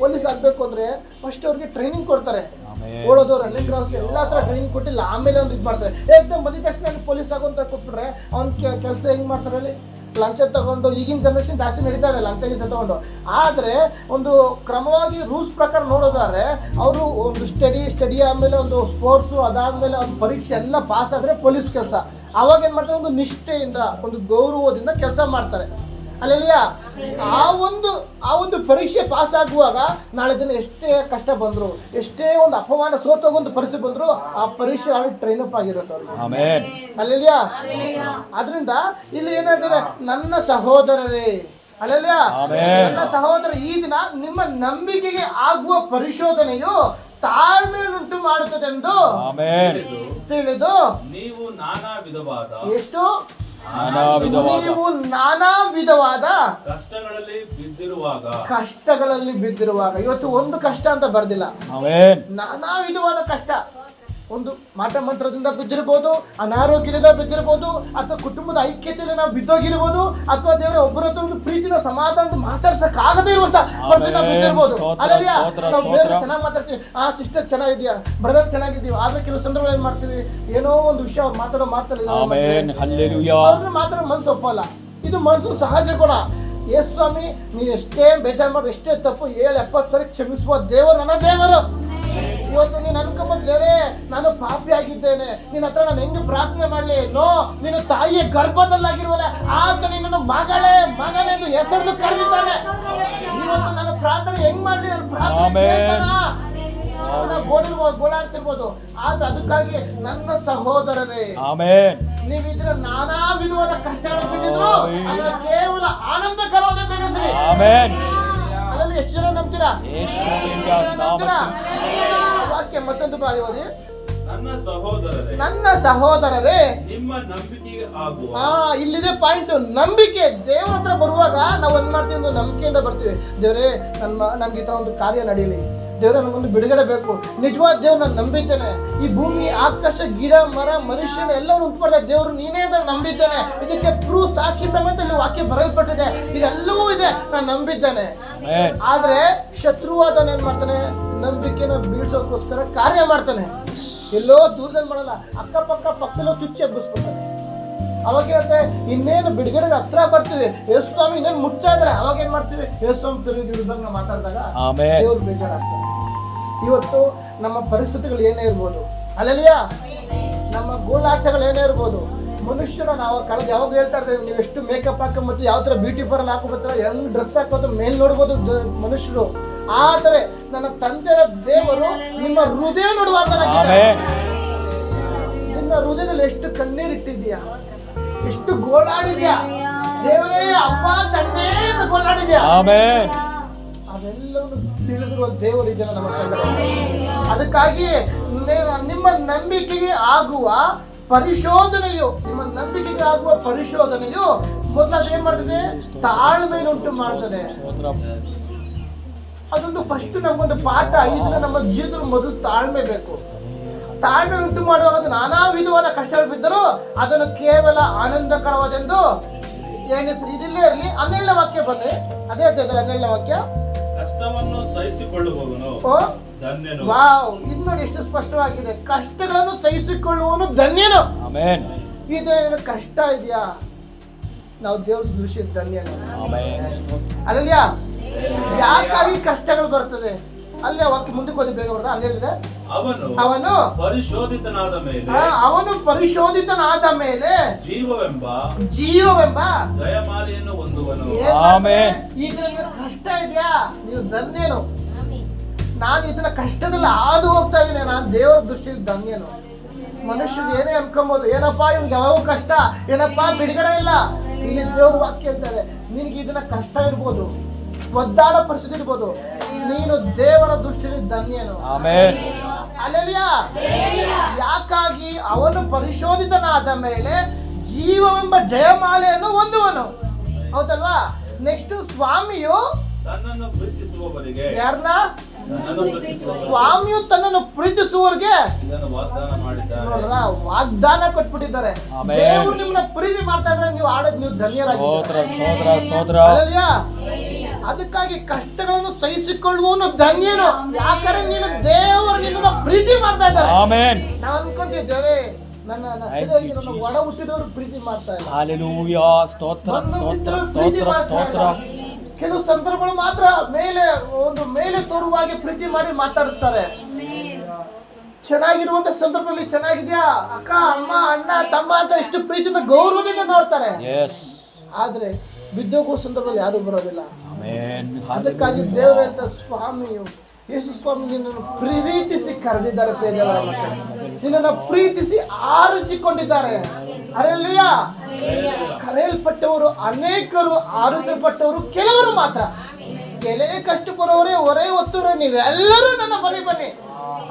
ಪೊಲೀಸ್ ಆಗ್ಬೇಕು ಅಂದ್ರೆ ಫಸ್ಟ್ ಅವ್ರಿಗೆ ಟ್ರೈನಿಂಗ್ ಕೊಡ್ತಾರೆ ಓಡೋದು ರನ್ನಿಂಗ್ ಕ್ರಾಸ್ ಎಲ್ಲ ತರ ಟ್ರೈನಿಂಗ್ ಕೊಟ್ಟಿಲ್ಲ ಆಮೇಲೆ ಒಂದು ಇದು ಮಾಡ್ತಾರೆ ಏಕದಮ್ ಬಂದಿದ್ದ ತಕ್ಷಣ ಪೊಲೀಸ್ ಆಗೋಂತ ಕೊಟ್ಬಿಟ್ರೆ ಅವ್ನ ಕೆಲಸ ಹೆಂಗ್ ಮಾಡ್ತಾರೆ ಅಲ್ಲಿ ಲಂಚ ತಗೊಂಡು ಈಗಿನ ಜನರೇಷನ್ ಜಾಸ್ತಿ ನಡೀತಾ ಇದೆ ಲಂಚ ತಗೊಂಡು ಆದ್ರೆ ಒಂದು ಕ್ರಮವಾಗಿ ರೂಲ್ಸ್ ಪ್ರಕಾರ ನೋಡೋದಾದ್ರೆ ಅವರು ಒಂದು ಸ್ಟಡಿ ಆದ್ಮೇಲೆ ಒಂದು ಸ್ಪೋರ್ಟ್ಸು ಅದಾದ್ಮೇಲೆ ಒಂದು ಪರೀಕ್ಷೆ ಎಲ್ಲ ಪಾಸ್ ಆದ್ರೆ ಪೊಲೀಸ್ ಕೆಲಸ ಅವಾಗ ಏನ್ ಮಾಡ್ತಾರೆ ಒಂದು ನಿಷ್ಠೆಯಿಂದ ಒಂದು ಗೌರವದಿಂದ ಕೆಲಸ ಮಾಡ್ತಾರೆ ಅಲ್ಲಲ್ಯಾ ಆ ಒಂದು ಪರೀಕ್ಷೆ ಪಾಸ್ ಆಗುವಾಗ ನಾಳೆ ದಿನ ಎಷ್ಟೇ ಕಷ್ಟ ಬಂದ್ರು ಎಷ್ಟೇ ಒಂದು ಅಪಮಾನ ಸೋತೋಗೊಂದು ಪರಿಸ್ಥಿತಿ ಬಂದ್ರು ಆ ಪರೀಕ್ಷೆ ಟ್ರೈನ್ ಅಪ್ ಆಗಿರುತ್ತೆ ಅವ್ರಿಗೆ ಅಲ್ಲಲ್ಯಾ ಅದರಿಂದ ಇಲ್ಲಿ ಏನಾಗ್ತದೆ ನನ್ನ ಸಹೋದರರೇ ಅಲ್ಲಲ್ಯಾ ನನ್ನ ಸಹೋದರ ಈ ದಿನ ನಿಮ್ಮ ನಂಬಿಕೆಗೆ ಆಗುವ ಪರಿಶೋಧನೆಯು ತಾಳ್ಮೆಯನ್ನುಂಟು ಮಾಡುತ್ತದೆಂದು ತಿಳಿದು ನೀವು ನಾನಾ ವಿಧವಾದ ಕಷ್ಟಗಳಲ್ಲಿ ಬಿದ್ದಿರುವಾಗ ಇವತ್ತು ಒಂದು ಕಷ್ಟ ಅಂತ ಬರ್ದಿಲ್ಲ ನಾನಾ ವಿಧವಾದ ಕಷ್ಟ ಒಂದು ಮಾಟ ಮಂತ್ರದಿಂದ ಬಿದ್ದಿರ್ಬೋದು, ಅನಾರೋಗ್ಯದಿಂದ ಬಿದ್ದಿರ್ಬೋದು, ಅಥವಾ ಕುಟುಂಬದ ಐಕ್ಯತೆಯಲ್ಲಿ ನಾವು ಬಿದ್ದೋಗಿರ್ಬೋದು, ಅಥವಾ ದೇವರ ಒಬ್ಬರ ಹತ್ರ ಒಂದು ಪ್ರೀತಿನ ಸಮಾಧಾನ ಮಾತಾಡ್ಸಕ್ಕಾಗದೇ ಇರುವಂತ ಪರಿಸ್ಥಿತಿ ನಾವು ಬಿದ್ದಿರ್ಬೋದು. ಅಲ್ಲಲ್ಲಿಯ ನಾವು ಬೇರೆ ಚೆನ್ನಾಗಿ ಮಾತಾಡ್ತೀವಿ, ಆ ಸಿಸ್ಟರ್ ಚೆನ್ನಾಗಿದ್ಯಾ, ಬ್ರದರ್ ಚೆನ್ನಾಗಿದ್ದೀವಿ, ಆದ್ರೆ ಕೆಲವು ಸಂದರ್ಭದಲ್ಲಿ ಏನ್ ಮಾಡ್ತೀವಿ, ಏನೋ ಒಂದು ವಿಷಯ ಅವ್ರು ಮಾತಾಡೋ ಮಾತಲ್ಲಿ ಅವ್ರನ್ನ ಮಾತಾಡೋ ಮನ್ಸು ಒಪ್ಪಲ್ಲ. ಇದು ಮನಸ್ಸು ಸಹಜ ಗುಣ. ಯೇಸು ಸ್ವಾಮಿ, ನೀನು ಎಷ್ಟೇ ಬೇಜಾರು ಮಾಡಿ, ಎಷ್ಟೇ ತಪ್ಪು 70 ಸರಿ ಕ್ಷಮಿಸುವ ದೇವರು ನನ್ನ ದೇವರು. ಇವತ್ತು ನೀನು ಅನ್ಕೊಂಬೋದು, ದೇವರೇ ನಾನು ಪಾಪಿ ಆಗಿದ್ದೇನೆ, ನಿನ್ನ ಹತ್ರ ನಾನು ಹೆಂಗೆ ಪ್ರಾರ್ಥನೆ ಮಾಡಲಿ? ನೋ, ನೀನು ತಾಯಿಯ ಗರ್ಭದಲ್ಲಾಗಿರುವಲ್ಲ, ಆತ ನಿನ್ನನ್ನು ಮಗಳೇ ಮಗನೇ ಎಂದು ಹೆಸರು ಕರೆದಿದ್ದಾನೆ. ಇವತ್ತು ನನ್ನ ಪ್ರಾರ್ಥನೆ ಹೆಂಗ್ ಮಾಡಲಿ? ನನ್ನ ಪ್ರಾರ್ಥನೆ ಗೋಳಾಡ್ತಿರ್ಬೋದು, ಆದ್ರೆ ಅದಕ್ಕಾಗಿ ನನ್ನ ಸಹೋದರರೇ, ನೀವಿದ್ರೆ ನಾನಾ ವಿಧವಾದ ಕಷ್ಟಗಳನ್ನು ಬಿಟ್ಟಿದ್ರು ಅದನ್ನ ಕೇವಲ ಆನಂದಕರವಾದ ನೆನೆಸಿರಿ. ಅದರಲ್ಲಿ ಎಷ್ಟು ಜನ ನಂಬ್ತೀರಾ? ವಾಕ್ಯ ಮತ್ತೊಂದು ಬಾರಿ ಓದಿ. ನನ್ನ ಸಹೋದರರೇ, ನಿಮ್ಮ ನಂಬಿಕೆಗೆ ಆಗುವ. ಇಲ್ಲಿದೆ ಪಾಯಿಂಟ್. ನಂಬಿಕೆ. ದೇವರ ಹತ್ರ ಬರುವಾಗ ನಾವು ಒಂದ್ ಮಾಡ್ತೀವಿ, ಒಂದು ನಂಬಿಕೆಯಿಂದ ಬರ್ತೀವಿ. ದೇವರೇ, ನನ್ಗೆ ಈ ತರ ಒಂದು ಕಾರ್ಯ ನಡೆಯಲಿ, ದೇವ್ರ ನನಗೊಂದು ಬಿಡುಗಡೆ ಬೇಕು, ನಿಜವಾದ ದೇವ್ರು ನಾನು ನಂಬಿದ್ದೇನೆ, ಈ ಭೂಮಿ ಆಕಾಶ ಗಿಡ ಮರ ಮನುಷ್ಯನ ಎಲ್ಲರೂ ಉಂಟು ಮಾಡಿದ ದೇವ್ರು ನೀನೇ ನಾನು ನಂಬಿದ್ದೇನೆ, ಇದಕ್ಕೆ ಪ್ರೂಫ್ ಸಾಕ್ಷಿ ಸಮೇತ ಇಲ್ಲಿ ವಾಕ್ಯ ಬರೆಯಲ್ಪಟ್ಟಿದೆ, ಇದೆಲ್ಲವೂ ಇದೆ, ನಾನು ನಂಬಿದ್ದೇನೆ. ಆದ್ರೆ ಶತ್ರುವಾದವನು ಏನ್ ಮಾಡ್ತಾನೆ? ನಂಬಿಕೆನ ಬೀಳ್ಸೋಕೋಸ್ಕರ ಕಾರ್ಯ ಮಾಡ್ತಾನೆ. ಎಲ್ಲೋ ದೂರದಲ್ಲಿ ಮಾಡಲ್ಲ, ಅಕ್ಕಪಕ್ಕ ಪಕ್ಕದಲ್ಲೋ ಚುಚ್ಚಿ ಎಬ್ಬಿಸ್ಬಿಡ್ತಾನೆ. ಅವಾಗೇನಂತೆ, ಇನ್ನೇನು ಬಿಡುಗಡೆಗೆ ಹತ್ರ ಬರ್ತೀವಿ, ಯೇಸು ಸ್ವಾಮಿ ಇನ್ನೇನು ಮುಟ್ತಾ ಇದಾರೆ, ಅವಾಗ ಏನ್ ಮಾಡ್ತೀವಿ? ಯೇಸು ಸ್ವಾಮಿ ವಿರುದ್ಧ ನಾವು ಮಾತಾಡಿದಾಗ ದೇವ್ರು ಬೇಜಾರಾಗ್ತಾರೆ. ಇವತ್ತು ನಮ್ಮ ಪರಿಸ್ಥಿತಿಗಳು ಏನೇ ಇರ್ಬೋದು, ಅಲ್ಲಲ್ಲಿಯ ನಮ್ಮ ಗೋಳಾಟಗಳು ಏನೇ ಇರ್ಬೋದು, ಮನುಷ್ಯನ ನಾವು ಕಳೆದ ಯಾವಾಗ ಹೇಳ್ತಾ ಇರ್ತೇವೆ, ನೀವು ಎಷ್ಟು ಮೇಕಪ್ ಹಾಕೊಂಬತ್ತು, ಯಾವ ಥರ ಬ್ಯೂಟಿ ಪಾರ್ಲರ್ ಹಾಕೋಬರ್ತಾರೆ, ಹೆಂಗ್ ಡ್ರೆಸ್ ಹಾಕೋದು ಮೇಲ್ ನೋಡ್ಬೋದು ಮನುಷ್ಯರು. ಆದರೆ ನನ್ನ ತಂದೆಯ ದೇವರು ನಿಮ್ಮ ಹೃದಯ ನೋಡುವಾತನಾಗಿದ್ದಾನೆ. ನಿನ್ನ ಹೃದಯದಲ್ಲಿ ಎಷ್ಟು ಕಣ್ಣೀರಿಟ್ಟಿದ್ಯಾ, ಎಷ್ಟು ಗೋಳಾಡಿದ್ಯಾ, ದೇವರೇ ಅಪ್ಪ ತಂದೆ ಅಂತ ಗೋಳಾಡಿದ್ಯಾ. ಅವೆಲ್ಲವನ್ನು ತಿಳಿದಿರುವ ದೇವರಿದ್ದಾನೆ ನಮ್ಮ ಸಂಗಡ. ಅದಕ್ಕಾಗಿ ನಿಮ್ಮ ನಂಬಿಕೆಗೆ ಆಗುವ ಪರಿಶೋಧನೆಯು ಮೊದಲಾದ ಏನ್ ಮಾಡ್ತದೆ? ತಾಳ್ಮೆಯನ್ನು ಉಂಟು ಮಾಡ್ತದೆ. ಅದೊಂದು ಫಸ್ಟ್ ನಮ್ಗೊಂದು ಪಾಠ. ಇದನ್ನ ನಮ್ಮ ಜೀವನದಲ್ಲಿ ಮೊದಲು ತಾಳ್ಮೆ ಬೇಕು. ತಾಳ್ಮೆ ಉಂಟು ಮಾಡುವಾಗ ಅದು ನಾನಾ ವಿಧವಾದ ಕಷ್ಟಗಳು ಬಿದ್ದರೂ ಅದನ್ನು ಕೇವಲ ಆನಂದಕರವಾದೆಂದು ಎಣಿಸ್ರಿ. ಇದಿಲ್ಲೇ ಇರಲಿ. 12ನೇ ವಾಕ್ಯ ಬನ್ನಿ. ಅದೇ ಹೇಳ್ತಾ 12ನೇ ವಾಕ್ಯ. ಕಷ್ಟವನ್ನು ಸಹಿಸಿಕೊಳ್ಳುವವನು ಧನ್ಯನು. ವಾವ್, ಇದು ನೋಡಿ ಎಷ್ಟು ಸ್ಪಷ್ಟವಾಗಿದೆ. ಕಷ್ಟಗಳನ್ನು ಸಹಿಸಿಕೊಳ್ಳುವವನು ಧನ್ಯನು. ಇದೇನು ಕಷ್ಟ ಇದೆಯಾ? ನಾವು ದೇವ್ರ ದೃಷ್ಟಿ ಧನ್ಯನು. ಅಲ್ಲಲ್ಯ, ಯಾಕಾಗಿ ಕಷ್ಟಗಳು ಬರ್ತದೆ? ಅಲ್ಲೇ ವಾಕ್ಯ ಮುಂದಕ್ಕೆ ಹೋಗಿ ಬೇಗ ಬರ್ತದೆ. ಅಲ್ಲೇನಿದೆ? ಅವನು ಪರಿಶೋಧಿತನಾದ ಮೇಲೆ ಜೀವವೆಂಬ ಜಯಮಾಲೆಯನ್ನು ಹೊಂದುವನು. ಈಗ ಕಷ್ಟ ಇದೆಯಾ? ನೀವು ಧನ್ಯನು. ನಾನು ಇದನ್ನ ಕಷ್ಟದಲ್ಲಿ ಹಾದು ಹೋಗ್ತಾ ಇದ್ದೀನಿ, ನಾನು ದೇವರ ದೃಷ್ಟಿಯಲ್ಲಿ ಧನ್ಯನು. ಮನುಷ್ಯರು ಏನೇ ಅನ್ಕೊಬೋದು, ಏನಪ್ಪಾ ಇವ್ನಿಗೆ ಯಾವಾಗ ಕಷ್ಟ, ಏನಪ್ಪಾ ಬಿಡುಗಡೆ ಇಲ್ಲ. ಇಲ್ಲಿ ದೇವ್ರ ವಾಕ್ಯ ಹೇಳ್ತಾರೆ, ನಿನಗೆ ಇದನ್ನ ಕಷ್ಟ ಇರ್ಬೋದು, ಒದ್ದಾಡ ಪರಿಸ್ಥಿತಿ ಇರ್ಬೋದು, ನೀನು ದೇವರ ದೃಷ್ಟಿಯಲ್ಲಿ ಧನ್ಯನು. ಅಲ್ಲೆಲಿಯಾ. ಯಾಕಾಗಿ ಅವನು ಪರಿಶೋಧಿತನಾದ ಮೇಲೆ ಜೀವವೆಂಬ ಜಯಮಾಲೆಯನ್ನು ಹೊಂದುವನು. ಹೌದಲ್ವಾ? ನೆಕ್ಸ್ಟ್, ಸ್ವಾಮಿಯು ತನ್ನನ್ನು ಪ್ರೀತಿಸುವವರಿಗೆ, ಯಾರನ್ನ? ಸ್ವಾಮಿಯು ತನ್ನನ್ನು ಪ್ರೀತಿಸುವವರಿಗೆ ನೋಡ್ರ ವಾಗ್ದಾನ ಕೊಟ್ಬಿಟ್ಟಿದ್ದಾರೆ. ದೇವರು ನಿಮ್ಮನ್ನ ಪ್ರೀತಿ ಮಾಡ್ತಾ ಇದ್ರೆ ನೀವು ಆಡೋದು ನೀವು ಧನ್ಯರಾಗಿದ್ದೀರಾ. ಅದಕ್ಕಾಗಿ ಕಷ್ಟಗಳನ್ನು ಸಹಿಸಿಕೊಳ್ಳುವವನು ಧನ್ಯನು. ಯಾಕಂದ್ರೆ ನೀನು ದೇವರು ನಿನ್ನ ಪ್ರೀತಿ ಮಾಡ್ತಾ ಇದ್ದಾರೆ. ನಾವು ಅನ್ಕೊಂತಿದ್ದೇವೆ ನನ್ನ ಒಡ ಹುಟ್ಟಿದವರು ಪ್ರೀತಿ ಮಾಡ್ತಾ ಇಲ್ಲ. ಕೆಲವು ಸಂದರ್ಭಗಳು ಮಾತ್ರ ಮೇಲೆ ತೋರುವಾಗೆ ಪ್ರೀತಿ ಮಾಡಿ ಮಾತಾಡಿಸ್ತಾರೆ. ಚೆನ್ನಾಗಿರುವಂತ ಸಂದರ್ಭದಲ್ಲಿ ಚೆನ್ನಾಗಿದ್ಯಾ ಅಕ್ಕ, ಅಮ್ಮ, ಅಣ್ಣ, ತಮ್ಮ ಅಂತ ಎಷ್ಟು ಪ್ರೀತಿಯಿಂದ ಗೌರವದಿಂದ ನೋಡ್ತಾರೆ. ಆದ್ರೆ ಬಿದ್ದೋಗುವ ಸಂದರ್ಭದಲ್ಲಿ ಯಾರು ಬರೋದಿಲ್ಲ. ಅದಕ್ಕಾಗಿ ದೇವರಂತ ಸ್ವಾಮಿಯು ಯೇಸು ಸ್ವಾಮಿ ನಿನ್ನನ್ನು ಪ್ರೀತಿಸಿ ಕರೆದಿದ್ದಾರೆ. ಪ್ರಿಯದೇವರ ಮಕ್ಕಳೇ, ನಿನ್ನನ್ನು ಪ್ರೀತಿಸಿ ಆರಿಸಿಕೊಂಡಿದ್ದಾರೆ. ಅರೆಲ್ಲಯ್ಯ, ಕರೆಯಲ್ಪಟ್ಟವರು ಅನೇಕರು, ಆರಿಸಲ್ಪಟ್ಟವರು ಕೆಲವರು ಮಾತ್ರ. ಕೆಲೆ ಕಷ್ಟ ಬರೋವರೇ ಹೊರೆ ಹೊತ್ತುವರೆ ನೀವೆಲ್ಲರೂ ನನ್ನ ಬಳಿ ಬನ್ನಿ,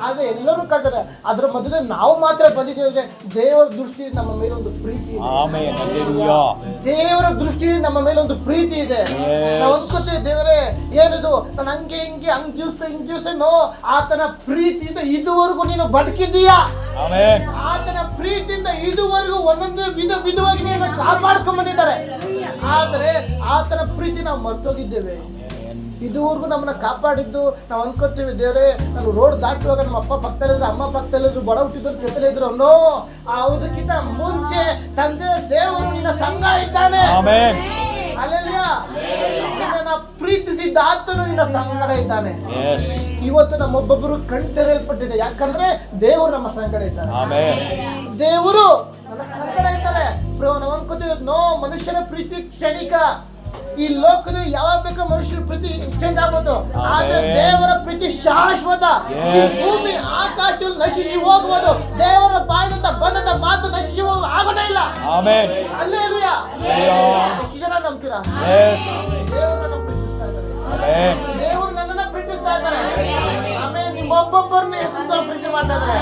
ಆದ್ರೆ ಎಲ್ಲರೂ ಕಳ್ತಾರೆ. ಅದ್ರ ಮಧ್ಯೆ ನಾವು ಮಾತ್ರ ಬಂದಿದ್ದೇವೆ. ದೇವರ ದೃಷ್ಟಿ ನಮ್ಮ ಮೇಲೆ ಒಂದು ಪ್ರೀತಿ ಇದೆ. ಆಮೆನ್. ಹಲ್ಲೆಲೂಯಾ. ದೇವರ ದೃಷ್ಟಿ ನಮ್ಮ ಮೇಲೆ ಒಂದು ಪ್ರೀತಿ ಇದೆ. ನಾವು ಅನ್ಕೋತೀವಿ, ದೇವರೇ ಏನಿದು ನಾನು ಹಂಗೆ ಹಂಗ್ ಜೀವಿಸ್ತೆ ನೋ, ಆತನ ಪ್ರೀತಿಯಿಂದ ಇದುವರೆಗೂ ನೀನು ಬದುಕಿದ್ದೀಯಾ. ಆಮೆನ್. ಆತನ ಪ್ರೀತಿಯಿಂದ ಇದುವರೆಗೂ ಒಂದೊಂದು ವಿಧವಾಗಿ ನೀನು ಕಾಪಾಡ್ಕೊಂಡ್ ಬಂದಿದ್ದಾರೆ. ಆದ್ರೆ ಆತನ ಪ್ರೀತಿ ನಾವು ಮರ್ತೋಗಿದ್ದೇವೆ. ಇದುವರೆಗೂ ನಮ್ಮನ್ನ ಕಾಪಾಡಿದ್ದು ನಾವು ಅನ್ಕೋತೀವಿ, ದೇವರೇ ನಾನು ರೋಡ್ ದಾಟುವಾಗ ನಮ್ಮ ಅಪ್ಪ ಪಕ್ಕದಲ್ಲಿದ್ರು, ಅಮ್ಮ ಪಕ್ಕದಲ್ಲಿದ್ರು, ಬಡ ಹುಟ್ಟಿದ್ರು, ಜೊತೆಲಿದ್ರು. ನೋ, ಅದಕ್ಕಿಂತ ಮುಂಚೆ ತಂದೆ ದೇವರು ನಿನ್ನ ಸಂಗ ಇದ್ದಾನೆ. ಹಲ್ಲೆಲೂಯಾ. ನಿನ್ನನ್ನು ಪ್ರೀತಿಸಿದ ಆತನು ನಿನ್ನ ಸಂಗಡ ಇದ್ದಾನೆ. ಇವತ್ತು ನಮ್ಮೊಬ್ಬೊಬ್ಬರು ಕಣ್ ತೆರೆಯಲ್ಪಟ್ಟಿದೆ. ಯಾಕಂದ್ರೆ ದೇವರು ನಮ್ಮ ಸಂಗಡ ಇದ್ದಾನೆ. ದೇವರು ನನ್ನ ಸಂಗಡ ಇದ್ದಾರೆ. ನಾವು ಅನ್ಕೋತೀವಿ, ನೋ, ಮನುಷ್ಯನ ಪ್ರೀತಿ ಕ್ಷಣಿಕ. ಈ ಲೋಕದಲ್ಲಿ ಯಾವಾಗ ಬೇಕೋ ಮನುಷ್ಯರ ಪ್ರೀತಿ ಚೇಂಜ್ ಆಗ್ಬೋದು. ಆದ್ರೆ ದೇವರ ಪ್ರೀತಿ ಶಾಶ್ವತ. ಈ ಭೂಮಿ ಆಕಾಶದಲ್ಲಿ ನಶಿಸಿ ಹೋಗ್ಬೋದು. ದೇವರ ಬಾಯಿಂದ ಬಂದಂತ ಮಾತು ನಶಿಸಿ ಹೋಗ ಆಗೋದೇ ಇಲ್ಲ. ಹಲ್ಲೆಲೂಯಾ. ಎಷ್ಟು ಜನ ನಂಬ್ತೀರಾ? ದೇವರು ನನ್ನ ಪ್ರೀತಿಸ್ತಾ ಇದ್ದಾರೆ. ದೇವರು ನನ್ನನ್ನ ಪ್ರೀತಿಸ್ತಾ ಇದ್ದಾರೆ. ಆಮೇಲೆ ನಿಮ್ಮೊಬ್ಬೊಬ್ಬರನ್ನ ಯೇಸು ಪ್ರೀತಿ ಮಾಡ್ತಾ ಇದ್ದಾರೆ.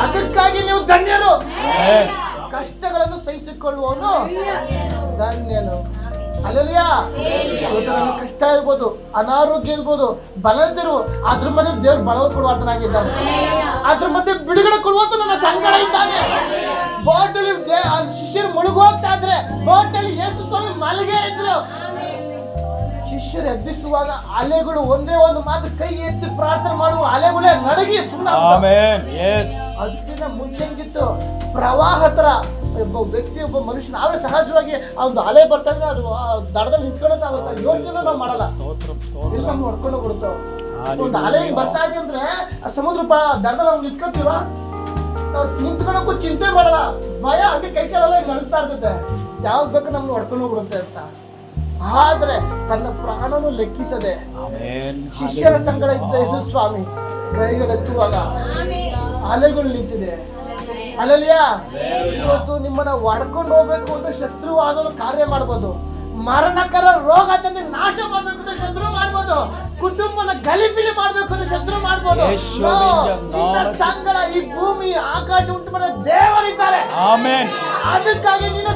ಅದಕ್ಕಾಗಿ ನೀವು ಧನ್ಯರು. ಕಷ್ಟಗಳನ್ನು ಸಹಿಸಿಕೊಳ್ಳುವವನು ಧನ್ಯನು. ಹಲ್ಲೆಲೂಯಾ. ಇವತ್ತು ನನ್ನ ಕಷ್ಟ ಇರ್ಬೋದು, ಅನಾರೋಗ್ಯ ಇರ್ಬೋದು, ಬಲದಿರು, ಅದ್ರ ಮಧ್ಯೆ ದೇವ್ರು ಬಲವ ಕೊಡುವಾತನಾಗಿದ್ದಾನೆ. ಅದ್ರ ಮಧ್ಯೆ ಬಿಡುಗಡೆ ಕೊಡುವಂತ ನನ್ನ ಸಂಗಡ ಇದ್ದಾನೆ. ಬೋಟಲ್ಲಿ ಶಿಷ್ಯರು ಮುಳುಗೋಗ್ತಾ ಇದ್ರೆ ಬೋಟಲ್ಲಿ ಯೇಸು ಸ್ವಾಮಿ ಮಲಗೇ ಇದ್ರು. ಶಿಷ್ಯರು ಎಬ್ಬಿಸುವಾಗ ಅಲೆಗಳು ಒಂದೇ ಒಂದು ಮಾತು ಕೈ ಎತ್ತಿ ಪ್ರಾರ್ಥನೆ ಮಾಡುವ ಅಲೆಗಳೇ ನಡಗಿ ಸುಮ್ಮನೆ. ಅದಕ್ಕಿಂತ ಮುಂಚೆ ಹೆಂಗಿತ್ತು, ಪ್ರವಾಹ ತರ ಒಬ್ಬ ವ್ಯಕ್ತಿ, ಒಬ್ಬ ಮನುಷ್ಯ, ನಾವೇ ಸಹಜವಾಗಿ ಆ ಒಂದು ಅಲೆ ಬರ್ತಾ ಇದ್ರೆ ಅದು ದಡದಲ್ಲಿ ನಿಂತ್ಕೊಳ್ಳೋಕ್ಕಾಗುತ್ತೆ, ಯೋಚನೆ ನಾವು ಮಾಡಲ್ಲ, ಇಲ್ಲ ನೋಡ್ಕೊಂಡು ಬಿಡ್ತಾವ. ಒಂದು ಅಲೆ ಬರ್ತಾ ಇದೆ ಅಂದ್ರೆ ಆ ಸಮುದ್ರ ದಡದಲ್ಲಿ ನಾವು ನಿಂತ್ಕೊತೀವ, ನಾವು ನಿಂತ್ಕೊಳ್ಳೋಕ್ಕೂ ಚಿಂತೆ ಮಾಡಲ್ಲ, ಭಯ ಹಂಗೆ ಕೈ ಕಾಲೆಲ್ಲ ನಡುತ್ತಾ ಇರ್ತೈತೆ, ಯಾವಾಗ ಬೇಕು ನಮ್ಗೆ ಹೊಡ್ಕೊಂಡು ಬಿಡುತ್ತೆ ಅಂತ. ಆದ್ರೆ ತನ್ನ ಪ್ರಾಣನು ಲೆಕ್ಕಿಸದೆ ಶಿಷ್ಯರ ಸಂಗಡ ಇದ್ದ ಯೇಸು ಸ್ವಾಮಿ ಕೈಗಳೆತ್ತುವಾಗ ಅಲೆಗಳು ನಿಂತಿದೆ. ಹಲ್ಲೆಲೂಯಾ. ಇವತ್ತು ನಿಮ್ಮನ್ನ ಹೊಡ್ಕೊಂಡು ಹೋಗ್ಬೇಕು ಅಂತ ಶತ್ರು ಆದಲು ಕಾರ್ಯ ಮಾಡ್ಬೋದು. ಮರಣಕರ ರೋಗ ತಂದು ನಾಶ ಮಾಡ್ಬೇಕು ಅಂತ ಶತ್ರು ಮಾಡ್ಬೋದು. ಕುಟುಂಬನ ಗಲಿಬಿಲಿ ಮಾಡ್ಬೇಕು ಅಂತ ಶತ್ರು ಮಾಡ್ಬೋದು. ಸಂಗಡ ಈ ಭೂಮಿ ಆಕಾಶ ಉಂಟು ಮಾಡೋ ದೇವರಿದ್ದಾರೆ. ಅದಕ್ಕಾಗಿ ನೀನು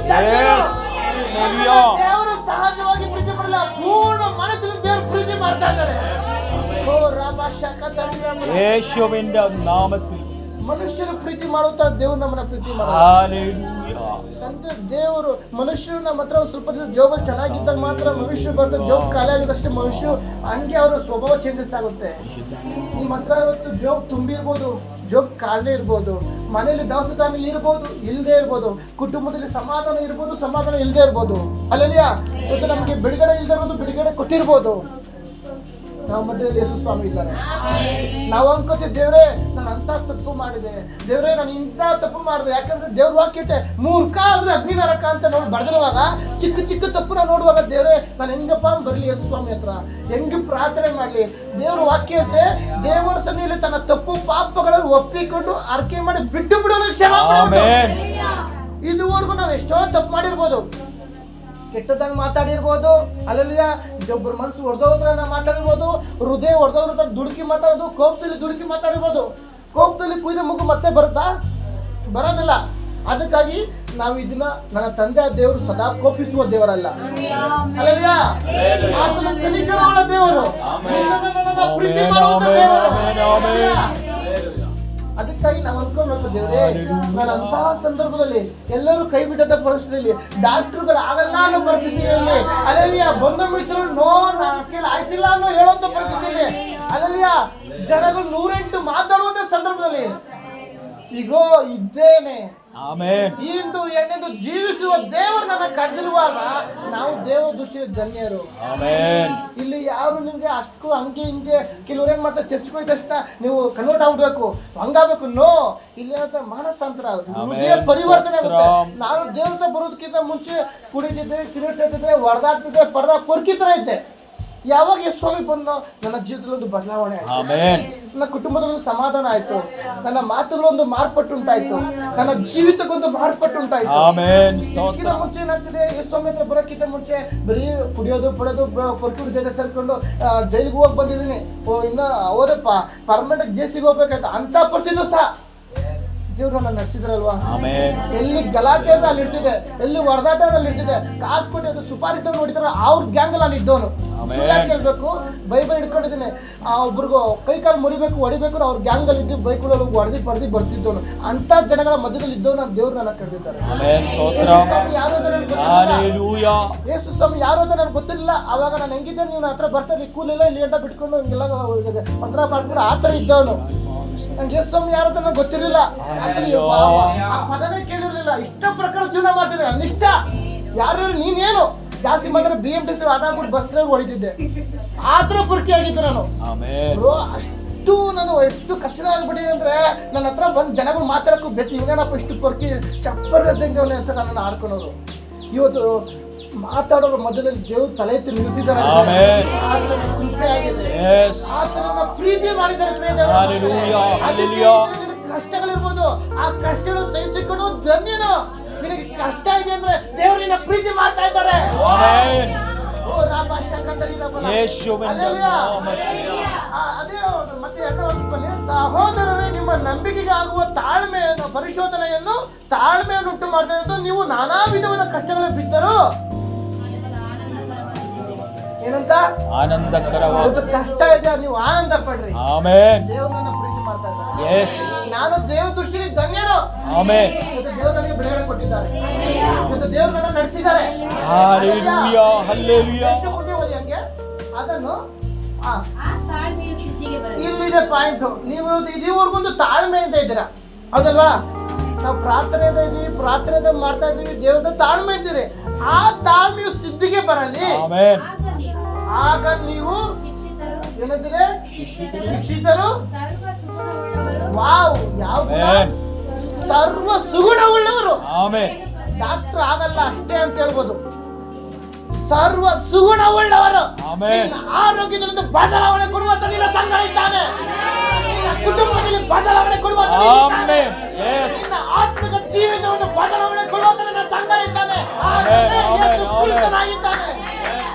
ದೇವರು ಸಹಜವಾಗಿ ಪ್ರೀತಿ ಮಾಡಲ್ಲ, ಪೂರ್ಣ ಮನಸ್ಸಿನ ದೇವರು ಪ್ರೀತಿ ಮಾಡ್ತಾ ಇದ್ದಾರೆ. ಯೇಸುವಿನ ನಾಮದಲ್ಲಿ ಮನುಷ್ಯರು ಪ್ರೀತಿ ಮಾಡುತ್ತಾ ದೇವರು ನಮ್ಮನ್ನ ಪ್ರೀತಿ ಮಾಡ್ತಾರೆ. ತಂದೆ ದೇವರು ಮನುಷ್ಯರು ನಮ್ಮ ಹತ್ರ ಒಂದು ಸ್ವಲ್ಪ ದಿವಸ ಜೋಬ್ ಚೆನ್ನಾಗಿದ್ದಾಗ ಮಾತ್ರ ಮನುಷ್ಯರು ಬಂದ ಜೋಬ್ ಖಾಲಿ ಆಗಿದಷ್ಟೇ ಮನುಷ್ಯ ಹಂಗೆ ಅವರ ಸ್ವಭಾವ ಚೇಂಜಸ್ ಆಗುತ್ತೆ. ನಿಮ್ಮ ಹತ್ರ ಇವತ್ತು ಜೋಬ್ ತುಂಬಿರ್ಬೋದು, ಜೋಬ್ ಖಾಲಿ ಇರ್ಬೋದು, ಮನೆಯಲ್ಲಿ ದವಸದಾನ ಇರ್ಬೋದು, ಇಲ್ಲದೆ ಇರ್ಬೋದು, ಕುಟುಂಬದಲ್ಲಿ ಸಮಾಧಾನ ಇರ್ಬೋದು, ಸಮಾಧಾನ ಇಲ್ಲದೆ ಇರ್ಬೋದು. ಹಲ್ಲೆಲೂಯಾ. ಇವತ್ತು ನಮಗೆ ಬಿಡುಗಡೆ ಇಲ್ಲದೆ ಇರ್ಬೋದು, ಬಿಡುಗಡೆ ಕೊಟ್ಟಿರ್ಬೋದು. ನಾವು ಮಧ್ಯದಲ್ಲಿ ಯೇಸು ಸ್ವಾಮಿ ಇದ್ದಾರೆ. ನಾವು ಅನ್ಕೋತೀವಿ, ದೇವ್ರೇ ನಾನು ಅಂತ ತಪ್ಪು ಮಾಡಿದೆ, ದೇವ್ರೇ ನಾನು ಇಂಥ ತಪ್ಪು ಮಾಡಿದೆ. ಯಾಕಂದ್ರೆ ದೇವ್ರ ವಾಕ್ಯ ಇಟ್ಟೆ, ಮೂರ್ಖ ಅಂದ್ರೆ ಅಗ್ನಿ ನರಕ ಅಂತ ನೋಡಿ ಬರೆದಿರುವಾಗ ಚಿಕ್ಕ ಚಿಕ್ಕ ತಪ್ಪು ನಾವು ನೋಡುವಾಗ, ದೇವ್ರೇ ನಾನು ಹೆಂಗಪ್ಪ ಬರಲಿ ಯೇಸು ಸ್ವಾಮಿ ಹತ್ರ, ಹೆಂಗೆ ಪ್ರಾರ್ಥನೆ ಮಾಡಲಿ. ದೇವ್ರ ವಾಕ್ಯ ಇಟ್ಟೆ, ದೇವರ ಸನ್ನಿಧಿಯಲ್ಲಿ ತನ್ನ ತಪ್ಪು ಪಾಪಗಳನ್ನು ಒಪ್ಪಿಕೊಂಡು ಅರ್ಕೆ ಮಾಡಿ ಬಿಟ್ಟು ಬಿಡೋದು ಕ್ಷಮೆ. ಇದುವರೆಗೂ ನಾವು ಎಷ್ಟೋ ತಪ್ಪು ಮಾಡಿರ್ಬೋದು, ಕೆಟ್ಟದಾಗ ಮಾತಾಡಿರ್ಬೋದು, ಹಲ್ಲೆಲೂಯಾ. ಒಬ್ಬರ ಮನಸ್ಸು ಹೊಡೆದೋದ್ರ ಮಾತಾಡಿರ್ಬೋದು, ಹೃದಯ ಹೊಡೆದವ್ರ ದುಡುಕಿ ಮಾತಾಡೋದು, ಕೋಪದಲ್ಲಿ ದುಡುಕಿ ಮಾತಾಡಿರ್ಬೋದು. ಕೋಪದಲ್ಲಿ ಕುಯ್ದ ಮಗು ಮತ್ತೆ ಬರೋದಿಲ್ಲ. ಅದಕ್ಕಾಗಿ ನಾವು ಇದನ್ನ, ನನ್ನ ತಂದೆ ದೇವರು ಸದಾ ಕೋಪಿಸುವ ದೇವರಲ್ಲ, ಹಲ್ಲೆಲೂಯಾ. ಆತನ ಕನಿಕರವುಳ್ಳ ದೇವರು, ಪ್ರೀತಿ ಮಾಡುವ ದೇವರು. ಅದಕ್ಕಾಗಿ ನಾವು ಅನ್ಕೊಂಡು ದೇವ್ರೆ, ನಾನು ಅಂತಹ ಸಂದರ್ಭದಲ್ಲಿ ಎಲ್ಲರೂ ಕೈ ಬಿಟ್ಟಂತ ಪರಿಸ್ಥಿತಿಯಲ್ಲಿ, ಡಾಕ್ಟರ್ಗಳು ಆಗಲ್ಲ ಅನ್ನೋ ಪರಿಸ್ಥಿತಿಯಲ್ಲಿ, ಹಲ್ಲೆಲೂಯಾ, ಬಂಧು ಮಿತ್ರರು ನನ್ನ ಕೈಲಿ ಆಯ್ತಿಲ್ಲ ಅನ್ನೋ ಹೇಳುವಂತ ಪರಿಸ್ಥಿತಿಯಲ್ಲಿ, ಹಲ್ಲೆಲೂಯಾ, ಜನಗಳು 108 ಮಾತಾಡುವಂತ ಸಂದರ್ಭದಲ್ಲಿ ಈಗೋ ಇದ್ದೇನೆ, ಇಂದು ಏನೆಂದು ಜೀವಿಸುವ ದೇವರು ನನ್ನ ಕರೆದಿರುವಾಗ ನಾವು ದೇವರ ದೃಷ್ಟಿಯಲ್ಲಿ ಧನ್ಯರು. ಇಲ್ಲಿ ಯಾರು ನಿಮ್ಗೆ ಅಷ್ಟು ಹಂಗೆ ಹಿಂಗೆ ಕೆಲವ್ರು ಏನ್ ಮಾಡ್ತಾರೆ, ಚರ್ಚ್ಗೆ ಹೋದ ತಕ್ಷಣ ನೀವು ಕನ್ವರ್ಟ್ ಆಗ್ಬೇಕು, ಹಂಗಾಗಬೇಕು. ನೋ, ಇಲ್ಲಿ ಮಾನಸಾಂತರ ಆಗುತ್ತೆ, ಪರಿವರ್ತನೆ ಆಗುತ್ತೆ. ನಾನು ದೇವ್ರ ಬರೋದಕ್ಕಿಂತ ಮುಂಚೆ ಕುಡಿತಿದ್ದೆ, ಸಿಗರೇಟ್ ಸೇರ್ತಿದ್ದೆ, ಹೊಡೆದಾಡ್ತಿದ್ದೆ, ಪರ್ದ ಪೊರ್ಕಿ ತರ ಇದ್ದೆ. ಯಾವಾಗ ಯೇಸು ಸ್ವಾಮಿ ಬಂದು ನನ್ನ ಜೀವಿತದಲ್ಲಿ ಒಂದು ಬದಲಾವಣೆ ಆಯ್ತು, ಆಮೆನ್. ನನ್ನ ಕುಟುಂಬದಲ್ಲಿ ಸಮಾಧಾನ ಆಯ್ತು, ನನ್ನ ಮಾತುಗಳೊಂದು ಮಾರ್ಪಟ್ಟುಂಟಾಯ್ತು, ನನ್ನ ಜೀವಿತಕ್ಕೊಂದು ಮಾರ್ಪಟ್ಟುಂಟಾಯ್ತು. ಆಮೆನ್. ಇದಕ್ಕಿಂತ ಮುಂಚೆ ಏನಾಗ್ತಿದೆ, ಯೇಸು ಸ್ವಾಮಿ ಹತ್ರ ಬರೋಕ್ಕಿಂತ ಮುಂಚೆ ಬರೀ ಕುಡಿಯೋದು ಪಡೆಯೋದು ಕೊರ್ಕುಡಿ ಜನ ಸೇರ್ಕೊಂಡು ಜೈಲಿಗೆ ಹೋಗಿ ಬಂದಿದ್ದೀನಿ, ಇನ್ನ ಅವರಪ್ಪ ಪರ್ಮನೆಂಟ್ ಜೇಸಿಗೆ ಹೋಗ್ಬೇಕಾಯ್ತು ಅಂತ ಪರಿಸ್ಥಿತಿ ಸಹ ದೇವ್ರು ನನ್ನ ನಡೆಸಿದ್ರಲ್ವಾ. ಆಮೆನ್. ಎಲ್ಲಿ ಗಲಾಟೆ ಅಂದ್ರೆ ಅಲ್ಲಿ ಇರ್ತಿದೆ, ಎಲ್ಲಿ ಹೊಡೆದಾಟ ಅಲ್ಲಿ ಇರ್ತಿದೆ, ಕಾಸು ಕೊಟ್ಟು ಅದು ಸುಪಾರಿ ತಗೊಂಡು ಹೊಡಿತಾರ ಅವ್ರ ಗ್ಯಾಂಗ್ ಅಲ್ಲಿ ಇದ್ದವನು. ಕೇಳ್ಬೇಕು, ಬೈಬಲ್ ಹಿಡ್ಕೊಂಡಿದ್ದೀನಿ, ಒಬ್ರಿಗೂ ಕೈ ಕಾಲು ಮುರಿಬೇಕು ಹೊಡಿಬೇಕು, ಅವ್ರ ಗ್ಯಾಂಗ್ ಅಲ್ಲಿ ಇದ್ದು ಬೈಕ್ಗಳಲ್ಲಿ ಹೊಡೆದಿ ಪಡೆದಿ ಬರ್ತಿದ್ದವನು. ಅಂತ ಜನಗಳ ಮಧ್ಯದಲ್ಲಿ ಇದ್ದವನು ದೇವ್ರು ನನ್ನ ಕರೆದಿದ್ದಾರೆ. ಯೇಸು ಸ್ವಾಮಿ ಯಾರು ಅಂತ ನನಗೆ ಗೊತ್ತಿರಲಿಲ್ಲ. ಅವಾಗ ನಾನು ಹೆಂಗಿದ್ದೆ, ನೀವು ಹತ್ರ ಬರ್ತಾರೆ ಕೂಲಿಲ್ಲ, ಇಲ್ಲಿ ಗಂಟ ಬಿಟ್ಕೊಂಡು ಹಿಂಗೆಲ್ಲ ಮಂತ್ರ ಮಾಡ್ಕೊಂಡು ಆ ಥರ ಇದ್ದವನು. ನಂಗೆ ಯೇಸು ಸ್ವಾಮಿ ಯಾರು ಅಂತ ನನಗೆ ಗೊತ್ತಿರಲಿಲ್ಲ, ಆ ಪದನೇ ಕೇಳಿರ್ಲಿಲ್ಲ. ಇಷ್ಟ ಪ್ರಕಾರ ಜೀವನ ಮಾಡ್ತಿದ್ದೆ, ಅನ್ನಿಷ್ಟ ಯಾರು ನೀನೇನು ಜಾಸ್ತಿ ಮಾತ್ರ BMTC ಆಟ ಆಗ್ಬಿಟ್ಟು ಬಸ್ ಡ್ರೈವರ್ ಹೊಡಿತಿದ್ದೆ, ಆ ಥರ ಪುರ್ಕಿ ಆಗಿತ್ತು ನಾನು. ಅಷ್ಟು ನಾನು ಎಷ್ಟು ಕಚ್ಚಡ ಆಗ್ಬಿಟ್ಟಿದೆ ಅಂದ್ರೆ ನನ್ನ ಹತ್ರ ಬಂದು ಜನಗಳು ಮಾತಾಡಕ್ಕೂ ಬೇಕು, ಇವನೇನಪ್ಪ ಇಷ್ಟು ಪೊರ್ಕಿ ಚಪ್ಪರ್ ಅವನೇ ಅಂತ ನನ್ನನ್ನು ಆಡ್ಕೊಳೋರು. ಇವತ್ತು ಮಾತಾಡೋರ ಮಧ್ಯದಲ್ಲಿ ದೇವ್ರು ತಲೆ ಎತ್ತಿ ನಿಲ್ಲಿಸಿದ್ದಾರೆ, ಕೃಪೆ ಆಗಿದೆ, ಆತನನ್ನ ಪ್ರೀತಿ ಮಾಡಿದ್ದಾರೆ. ಕಷ್ಟಗಳಿರ್ಬೋದು, ಆ ಕಷ್ಟಗಳು ಸಹಿಸಿಕೊಂಡು ಧನ್ಯನು. ನಿನಗೆ ಕಷ್ಟ ಇದೆ ಅಂದ್ರೆ ದೇವ್ರು ನಿನ್ನ ಪ್ರೀತಿ ಮಾಡ್ತಾ ಇದ್ದಾರೆ. ಅದೇ ಮತ್ತೆ ಸಹೋದರರೇ, ನಿಮ್ಮ ನಂಬಿಕೆಗೆ ಆಗುವ ತಾಳ್ಮೆಯನ್ನು ಪರಿಶೋಧನೆಯನ್ನು ತಾಳ್ಮೆಯನ್ನು ಉಂಟು ಮಾಡ್ತಾ ಇದ್ದು ನೀವು ನಾನಾ ವಿಧವಾದ ಕಷ್ಟಗಳ ಬಿದ್ದರು ಏನಂತ ಆನಂದಕರವಾದ ಕಷ್ಟ ಇದೆ, ನೀವು ಆನಂದ ಪಡ್ರಿ. ದೇವ್ರನ್ನ ಪ್ರೀತಿ ಮಾಡ್ತಾ ಇದ್ದಾರೆ. ನಾನು ದೇವ್ರ ದೃಷ್ಟಿಯಲ್ಲಿ ಧನ್ಯನು. ದೇವ್ರು ನನಗೆ ಬಿಡುಗಡೆ ಕೊಟ್ಟಿದ್ದಾರೆ, ದೇವ್ರು ನನ್ನ ನಡೆಸಿದ್ದಾರೆ. ಹಂಗೆ ಅದನ್ನು ಇಲ್ಲಿದೆ ಪಾಯಿಂಟ್. ನೀವು ಇದುವರೆಗೊಂದು ತಾಳ್ಮೆಯಿಂದ ಇದ್ದೀರಾ, ಹೌದಲ್ವಾ? ನಾವು ಪ್ರಾರ್ಥನೆಯಿಂದ ಇದೀವಿ, ಪ್ರಾರ್ಥನೆ ಮಾಡ್ತಾ ಇದೀವಿ, ದೇವ್ರದ ತಾಳ್ಮೆ ಇದ್ದೀರಿ. ಆ ತಾಳ್ಮೆಯು ಸಿದ್ಧಿಗೆ ಬರಲಿ, ಆಗ ನೀವು ಏನಂದ್ರೆ ಶಿಕ್ಷಿತರು. ವಾವ್, ಯಾವ ಸರ್ವ ಸುಗುಣವುಳ್ಳವರು. ಡಾಕ್ಟರ್ ಆಗಲ್ಲ ಅಷ್ಟೇ ಅಂತ ಹೇಳ್ಬೋದು, ಸರ್ವ ಸುಗುಣವುಳ್ಳವರು. ಆರೋಗ್ಯದಲ್ಲಿ ಬದಲಾವಣೆ ಕೊಡುವಂತ ನಿನ್ನ ಸಂಗಡ ಇದ್ದಾನೆ, ನಿನ್ನ ಕುಟುಂಬದಲ್ಲಿ ಬದಲಾವಣೆ ಕೊಡುವಂತ, ನಿನ್ನ ಆತ್ಮಿಕ ಜೀವಿತವನ್ನು ಬದಲಾವಣೆ ಕೊಡುವಂತ ನಿನ್ನ ಸಂಗಡ ಇದ್ದಾನೆ.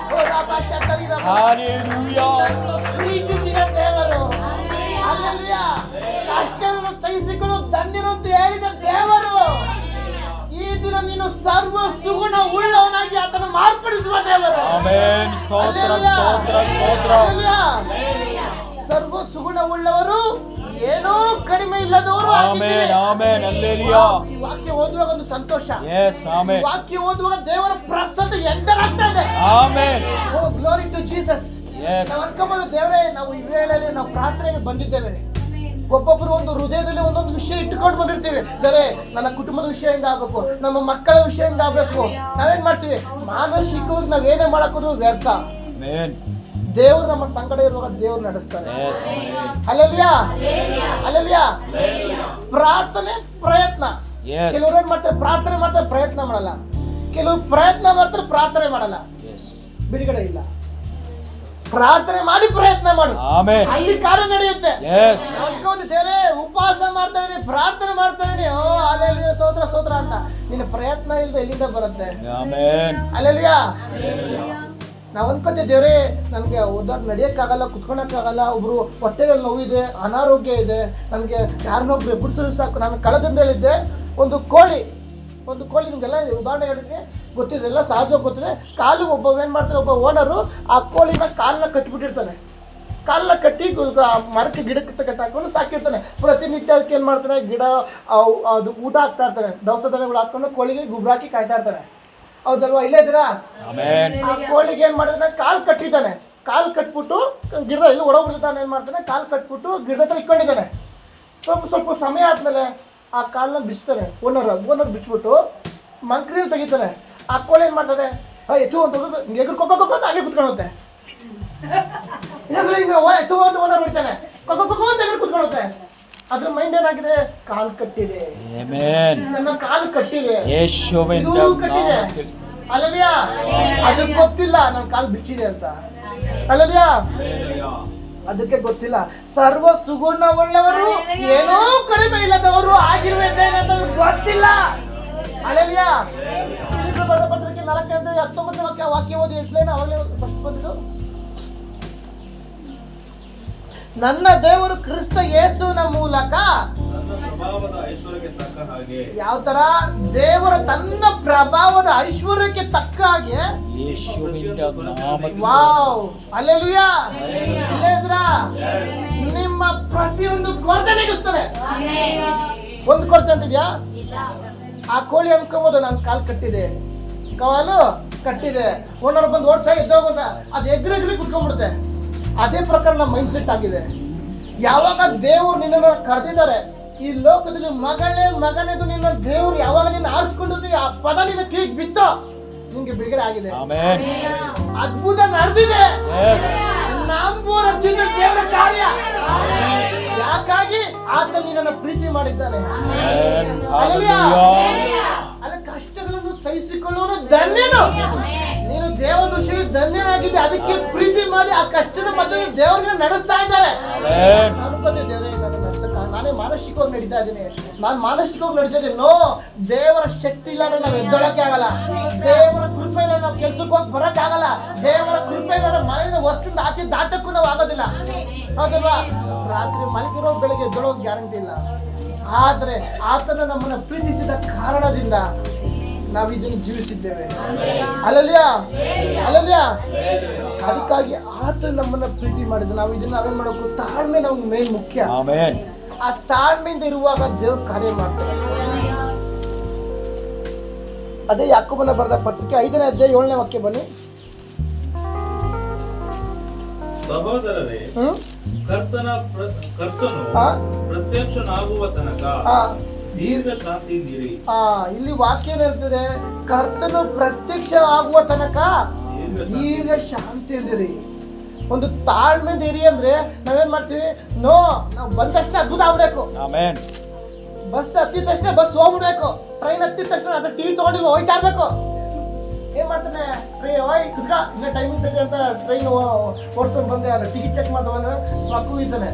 ಪ್ರೀತಿಸಿದ ದೇವರು, ಕಷ್ಟವನ್ನು ಸಹಿಸಿಕೊಂಡು ಧನ್ಯರು ಅಂತ ಹೇಳಿದ ದೇವರು, ಈ ದಿನ ನೀನು ಸರ್ವ ಸುಗುಣ ಉಳ್ಳವನಾಗಿ ಆತನ ಮಾರ್ಪಡಿಸುವ ದೇವರು. ಸರ್ವ ಸುಗುಣ ಉಳ್ಳವರು, ಏನೋ ಕಡಿಮೆ ಇಲ್ಲದವರು. ಈ ವಾಕ್ಯ ಓದುವಾಗ ಒಂದು ಸಂತೋಷ, ವಾಕ್ಯ ಓದುವಾಗ ದೇವರ ಪ್ರಸನ್ನ ಎಂಟರ್ ಆಗ್ತಾ ಇದೆ. Glory to Jesus. ನಾವು ಅನ್ಕೊಂಬೋದು, ದೇವರೇ ನಾವು ಈ ವೇಳೆಯಲ್ಲಿ ನಾವು ಪ್ರಾರ್ಥನೆಗೆ ಬಂದಿದ್ದೇವೆ, ಒಬ್ಬೊಬ್ರು ಒಂದು ಹೃದಯದಲ್ಲಿ ಒಂದೊಂದು ವಿಷಯ ಇಟ್ಟುಕೊಂಡು ಬಂದಿರ್ತೀವಿ. ಬೇರೆ ನನ್ನ ಕುಟುಂಬದ ವಿಷಯ ಹೆಂಗಾಗಬೇಕು, ನಮ್ಮ ಮಕ್ಕಳ ವಿಷಯ ಹೆಂಗಾಗಬೇಕು. ನಾವೇನ್ ಮಾಡ್ತೀವಿ, ಮಾನಸಿಕವಾಗಿ ನಾವೇನೇ ಮಾಡಕ್ಕೋದು ವ್ಯರ್ಥ. ದೇವ್ರು ನಮ್ಮ ಸಂಕಟ ಇರುವಾಗ ದೇವ್ರು ನಡೆಸ್ತಾರೆ. ಅಲ್ಲೆಲ್ಲಿಯಾ ಅಲ್ಲೆಲ್ಲಿಯಾ ಪ್ರಾರ್ಥನೆ ಪ್ರಯತ್ನ. ಕೆಲವ್ರು ಏನ್ ಮಾಡ್ತಾರೆ, ಪ್ರಾರ್ಥನೆ ಮಾಡ್ತಾರೆ ಪ್ರಯತ್ನ ಮಾಡಲ್ಲ. ಕೆಲವ್ರು ಪ್ರಯತ್ನ ಮಾಡ್ತಾರೆ ಪ್ರಾರ್ಥನೆ ಮಾಡಲ್ಲ. ಬಿಡುಗಡೆ ಇಲ್ಲ. ಪ್ರಾರ್ಥನೆ ಮಾಡಿ ಪ್ರಯತ್ನ ಮಾಡು, ಅಲ್ಲಿ ಕಾರ್ಯ ನಡೆಯುತ್ತೆ. ದೇವರೇ ಉಪವಾಸ ಮಾಡ್ತಾ ಇದೀನಿ, ಪ್ರಾರ್ಥನೆ ಮಾಡ್ತಾ ಇದೀನಿ, ಅಲ್ಲೆಲ್ಲಿಯಾ ಸ್ತೋತ್ರ ಸ್ತೋತ್ರ ಅಂತ. ನಿನ್ನ ಪ್ರಯತ್ನ ಇಲ್ಲದೆ ಎಲ್ಲಿಂದ ಬರುತ್ತೆ? ಅಲ್ಲೆಲ್ಲಿಯಾ ನಾವು ಅನ್ಕೋತೀವಿ, ದೇವರೇ ನನಗೆ ಓದಾಡ್ ನಡೆಯೋಕ್ಕಾಗಲ್ಲ, ಕುತ್ಕೊಳಕ್ಕಾಗಲ್ಲ, ಒಬ್ರು ಹೊಟ್ಟೆಯಲ್ಲಿ ನೋವಿದೆ, ಅನಾರೋಗ್ಯ ಇದೆ, ನನಗೆ ಯಾರನ್ನೊಬ್ರು ಎಬ್ಬರಿಸಿದ್ರು ಸಾಕು. ನಾನು ಕಳೆದಿಂದ ಹೇಳಿದ್ದೆ, ಒಂದು ಕೋಳಿ ನಿಮಗೆಲ್ಲ ಉದಾಹರಣೆ ಹೇಳಿದ್ರೆ ಗೊತ್ತಿದೆ, ಎಲ್ಲ ಸಹಜವಾಗಿ ಗೊತ್ತಿದೆ. ಕಾಲಿಗೆ ಏನು ಮಾಡ್ತಾರೆ, ಒಬ್ಬ ಓನರು ಆ ಕೋಳಿನ ಕಾಲನ್ನ ಕಟ್ಟಿಬಿಟ್ಟಿರ್ತಾನೆ. ಕಾಲನ್ನ ಕಟ್ಟಿ ಮರಕ್ಕೆ ಗಿಡಕ್ಕೆ ಕಟ್ಟಾಕೊಂಡು ಸಾಕಿರ್ತಾನೆ. ಪ್ರತಿನಿತ್ಯ ಅದಕ್ಕೆ ಏನು ಮಾಡ್ತಾನೆ, ಗಿಡ ಅದು ಊಟ ಹಾಕ್ತಾ ಇರ್ತಾನೆ, ದವಸ ಧಾನ್ಯಗಳು ಹಾಕೊಂಡು ಕೋಳಿಗೆ ಗೊಬ್ಬರ ಹಾಕಿ ಕಾಯ್ತಾ ಇರ್ತಾನೆ. ಹೌದಲ್ವಾ? ಇಲ್ಲೇ ಇದ್ದೀರಾ? ಆ ಕೋಳಿಗೆ ಏನು ಮಾಡಿದ್ರೆ ಕಾಲು ಕಟ್ಟಿದ್ದಾನೆ. ಕಾಲು ಕಟ್ಬಿಟ್ಟು ಗಿಡದ ಇಲ್ಲಿ ಹೊಡೋಗ್ಬಿಡ್ತಾನೆ. ಏನು ಮಾಡ್ತಾನೆ, ಕಾಲು ಕಟ್ಬಿಟ್ಟು ಗಿಡದ ಹತ್ರ ಇಟ್ಕೊಂಡಿದ್ದಾನೆ. ಸ್ವಲ್ಪ ಸಮಯ ಆದಮೇಲೆ ಆ ಕಾಲನ್ನ ಬಿಚ್ತಾನೆ. ಓನರ್ ಬಿಚ್ಬಿಟ್ಟು ಮಂಕ್ರಿಯಲ್ಲಿ ತೆಗಿತಾನೆ. ಆ ಕೋಳಿ ಏನು ಮಾಡ್ತದೆ, ಎತ್ತು ಅಂತ ಎಗ್ರು ಹಾಗೆ ಕುತ್ಕೊಳ್ಳುತ್ತೆ. ಎತ್ತು ಅಂತ ಓನರ್ ಬಿಡ್ತಾನೆ, ಎಗ್ರು ಕುತ್ಕೊಳ್ಳುತ್ತೆ. ಅದ್ರ ಮೈಂಡ್ ಏನಾಗಿದೆ, ಕಾಲು ಕಟ್ಟಿದೆ, ನನ್ನ ಕಾಲು ಕಟ್ಟಿದೆ, ಕಟ್ಟಿದೆ. ಅಲ್ಲಲ್ಲಿಯಾ ಅದು ಗೊತ್ತಿಲ್ಲ ನನ್ನ ಕಾಲು ಬಿಚ್ಚಿದೆ ಅಂತ. ಅಲ್ಲಲ್ಯಾ? ಅದಕ್ಕೆ ಗೊತ್ತಿಲ್ಲ, ಸರ್ವ ಸುಗುಣವುಳ್ಳವರು ಏನೋ ಕಡಿಮೆ ಇಲ್ಲದವರು ಆಗಿರುವುದೇನಂತ ಗೊತ್ತಿಲ್ಲ. ಅಲ್ಲಲ್ಯಾ? ಬರೆದ ಪತ್ರಿಕೆ 4:19 ವಾಕ್ಯ ಓದಿ ಇಟ್ಲೇನ ಅವಾಗಲೇ ಫಸ್ಟ್ ಬಂದಿದ್ದು. ನನ್ನ ದೇವರು ಕ್ರಿಸ್ತ ಯೇಸುವಿನ ಮೂಲಕ ಯಾವ ತರ ದೇವರ ತನ್ನ ಪ್ರಭಾವದ ಐಶ್ವರ್ಯಕ್ಕೆ ತಕ್ಕ ಹಾಗೆ ಯೇಸುವಿನ ನಾಮದಲ್ಲಿ ವಾವ್ ಅಲ್ಲೇಲೂಯಾ ಇಲ್ಲೇ ಇದ್ರಾ? ನಿಮ್ಮ ಪ್ರತಿಯೊಂದು ಕೊರತೆ ನೀಗಿಸ್ತದೆ. ಒಂದು ಕೊರತೆ ಅಂತಿದ್ಯಾ? ಆ ಕೋಳಿ ಅನ್ಕೋಬಹುದು ನಾನು ಕಾಲು ಕಟ್ಟಿದೆ, ಕಾಲು ಕಟ್ಟಿದೆ, ಓನರ್ ಬಂದು ಓಡ್ಸ ಎದ್ದೋಗಂತ ಅದು ಎಗ್ರೆಗ್ರಿ ಕುತ್ಕೊಂಡ್ಬಿಡುತ್ತೆ. ಅದೇ ಪ್ರಕಾರ ನಮ್ಮ ಮೈಂಡ್ ಸೆಟ್ ಆಗಿದೆ. ಯಾವಾಗ ದೇವರು ನಿನ್ನನ್ನು ಕರೆದಿದ್ದಾರೆ ಈ ಲೋಕದಲ್ಲಿ, ಮಗನೆದು ನಿನ್ನ ದೇವರು ಯಾವಾಗ ನಿನ್ನ ಆರಿಸ್ಕೊಂಡಿರ್ತೀವಿ ಆ ಪದ ನಿನ್ನ ಕಿವಿಗೆ ಬಿತ್ತು, ನಿಂಗೆ ಬಿಡುಗಡೆ ಆಗಿದೆ. ಅದ್ಭುತ ನಡೆದಿದೆ. ನಂಬುವರ ಜೀವನ ದೇವರ ಕಾರ್ಯ. ಯಾಕಾಗಿ ಆತ ನಿನ್ನನ್ನು ಪ್ರೀತಿ ಮಾಡಿದ್ದಾನೆ. ಅಲ್ಲ, ಕಷ್ಟಗಳನ್ನು ಸಹಿಸಿಕೊಳ್ಳುವನು ಧನ್ಯನು. ನೀನು ದೇವರ ದೃಷ್ಟಿಯಲ್ಲಿ ಧನ್ಯನಾಗಿದ್ದೆ, ಅದಕ್ಕೆ ಪ್ರೀತಿ ಮಾಡಿ ಆ ಕಷ್ಟದ ಮಧ್ಯೆ ದೇವರನ್ನ ನಡೆಸ್ತಾ ಇದ್ದಾರೆ. ಅನ್ಕೊಂಡೆ ದೇವರೇ ನಾನು ನಡೆಸಕ್ಕ, ನಾನೇ ಮಾನಸಿಕವಾಗಿ ನಡೀತಾ ಇದ್ದೀನಿ, ನಾನು ಮಾನಸಿಕವಾಗಿ ನಡೀತಾ ಇದ್ದೀನಿ. ನೋ, ದೇವರ ಶಕ್ತಿ ಇಲ್ಲಾಂದ್ರೆ ನಾವು ಎದ್ದೊಳಕ್ಕೆ ಆಗಲ್ಲ. ದೇವರ ಕೃಪೆ ಇಲ್ಲ ನಾವು ಕೆಲ್ಸಕ್ಕೆ ಹೋಗಿ ಬರಕ್ ಆಗಲ್ಲ. ದೇವರ ಕೃಪೆ ಇಲ್ಲ ಮನೆಯಿಂದ ವಸ್ತುವಿಂದ ಆಚೆ ದಾಟಕ್ಕೂ ನಾವು ಆಗೋದಿಲ್ಲ. ಹೌದಲ್ವಾ? ರಾತ್ರಿ ಮಲಗಿರೋ ಬೆಳಗ್ಗೆ ಎದ್ದೊಳೋ ಗ್ಯಾರಂಟಿ ಇಲ್ಲ. ಆದ್ರೆ ಆತನ ನಮ್ಮನ್ನ ಪ್ರೀತಿಸಿದ ಕಾರಣದಿಂದ ನಾವು ಇದನ್ನು ಜೀವಿಸಿದ್ದೇವೆ. ಅಲ್ಲಲ್ಯಾ? ಅಲ್ಲಲ್ಯಾ? ಅದಕ್ಕಾಗಿ ಆತ ನಮ್ಮನ್ನ ಪ್ರೀತಿ ಮಾಡಿದ ನಾವು ಇದನ್ನ ನಾವೇನ್ ಮಾಡಬೇಕು? ತಾಳ್ಮೆ ನಮ್ಗೆ ಮೇನ್ ಮುಖ್ಯ. ಆ ತಾಳ್ಮೆಯಿಂದ ಇರುವಾಗ ದೇವ್ರ ಕಾರ್ಯ ಮಾಡ್ತಾರೆ. ಅದೇ ಯಾಕೋಬನ ಬರೆದ ಪತ್ರಿಕೆ 5ನೇ ಅಧ್ಯಾಯ 7ನೇ ವಾಕ್ಯ ಬನ್ನಿ. ಸಹೋದರರೇ, ಕರ್ತನು ಪ್ರತ್ಯಕ್ಷನಾಗುವ ತನಕ ದೀರ್ಘ ಶಾಂತಿಯಿಂದಿರಿ. ಇಲ್ಲಿ ವಾಕ್ಯ ಇರ್ತದೆ, ಕರ್ತನು ಪ್ರತ್ಯಕ್ಷ ಆಗುವ ತನಕ ದೀರ್ಘ ಶಾಂತಿಯಿಂದಿರಿ. ಒಂದು ತಾಳ್ಮೆಯಿಂದ ಇರಿ ಅಂದ್ರೆ ನಾವೇನ್ ಮಾಡ್ತೀವಿ? ನೋ, ನಾವು ಬಂದ ತಕ್ಷಣ ಅದ್ಭುತ ಆಗ್ಬಿಡ್ಬೇಕು. ಬಸ್ ಹತ್ತಿದ ತಕ್ಷಣ ಬಸ್ ಹೋಗ್ಬಿಡ್ಬೇಕು. ಟ್ರೈನ್ ಹತ್ತಿದ ತಕ್ಷಣ ಅದ್ರ ಟಿವಿ ತಗೊಂಡು ಹೋಯ್ತಾ ಇರ್ಬೇಕು. ಏನ್ ಮಾಡ್ತಾನೆ? ಇನ್ನ ಟೈಮಿಂಗ್ ಸರಿ ಅಂತ ಟ್ರೈನ್ ಓಡಿಸ್ಕೊಂಡು ಬಂದೆ, ಅಲ್ಲ ಟಿಕೆಟ್ ಚೆಕ್ ಮಾಡ್ದವಂದ್ರೆ ಮಕ್ಕಳು ಇದ್ದಾನೆ.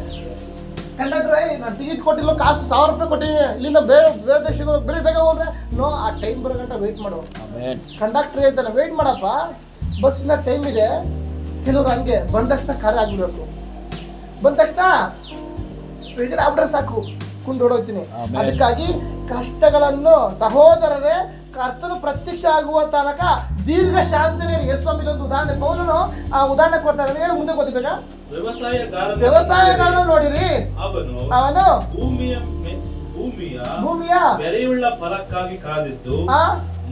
ಕಂಡಕ್ಟರ್, ನಾನು ಟಿಕೆಟ್ ಕೊಟ್ಟಿಲ್ಲ, ಕಾಸು 1000 ರೂಪಾಯಿ ಕೊಟ್ಟಿದ್ದೀನಿ, ಇಲ್ಲಿಂದ ಬೇರೆ ದೇಶಕ್ಕೆ ಬೇರೆ ಬೇಗ ಹೋದ್ರೆ ನೋ, ಆ ಟೈಮ್ ಬರೋ ಗಂಟ ವೆಯ್ಟ್ ಮಾಡು. ಕಂಡಕ್ಟರ್ ಹೇಳ್ತಾನೆ, ವೆಯ್ಟ್ ಮಾಡಪ್ಪ, ಬಸ್ಸಿನ ಟೈಮ್ ಇದೆ. ಕೆಲವ್ರು ಹಂಗೆ ಬಂದ ತಕ್ಷಣ ಕಾರ್ಯ ಆಗ್ಬಿಡ್ಬೇಕು. ಬಂದ ತಕ್ಷಣ ಬೇಗ ಆಗ್ಬಿಟ್ರೆ ಸಾಕು, ಕುಂದೋಡೋಗ್ತೀನಿ. ಅದಕ್ಕಾಗಿ ಕಷ್ಟಗಳನ್ನು ಸಹೋದರರೇ ಕರ್ತನು ಪ್ರತ್ಯಕ್ಷ ಆಗುವ ತನಕ ದೀರ್ಘ ಶಾಂತಿ. ಯೇಸುಸ್ವಾಮಿ ಒಂದು ಉದಾಹರಣೆ, ಪೌಲನು ಆ ಉದಾಹರಣೆ ಕೊಡ್ತಾರೆ. ಏನು ಮುಂದೆ ಗೊತ್ತಿಬೇಕಾ? ವ್ಯವಸಾಯಗಾರನ ನೋಡಿರಿ, ಅವನು ಭೂಮಿಯ ಬೆಲೆಯುಳ್ಳ ಫಲಕ್ಕಾಗಿ ಕಾದಿದ್ದು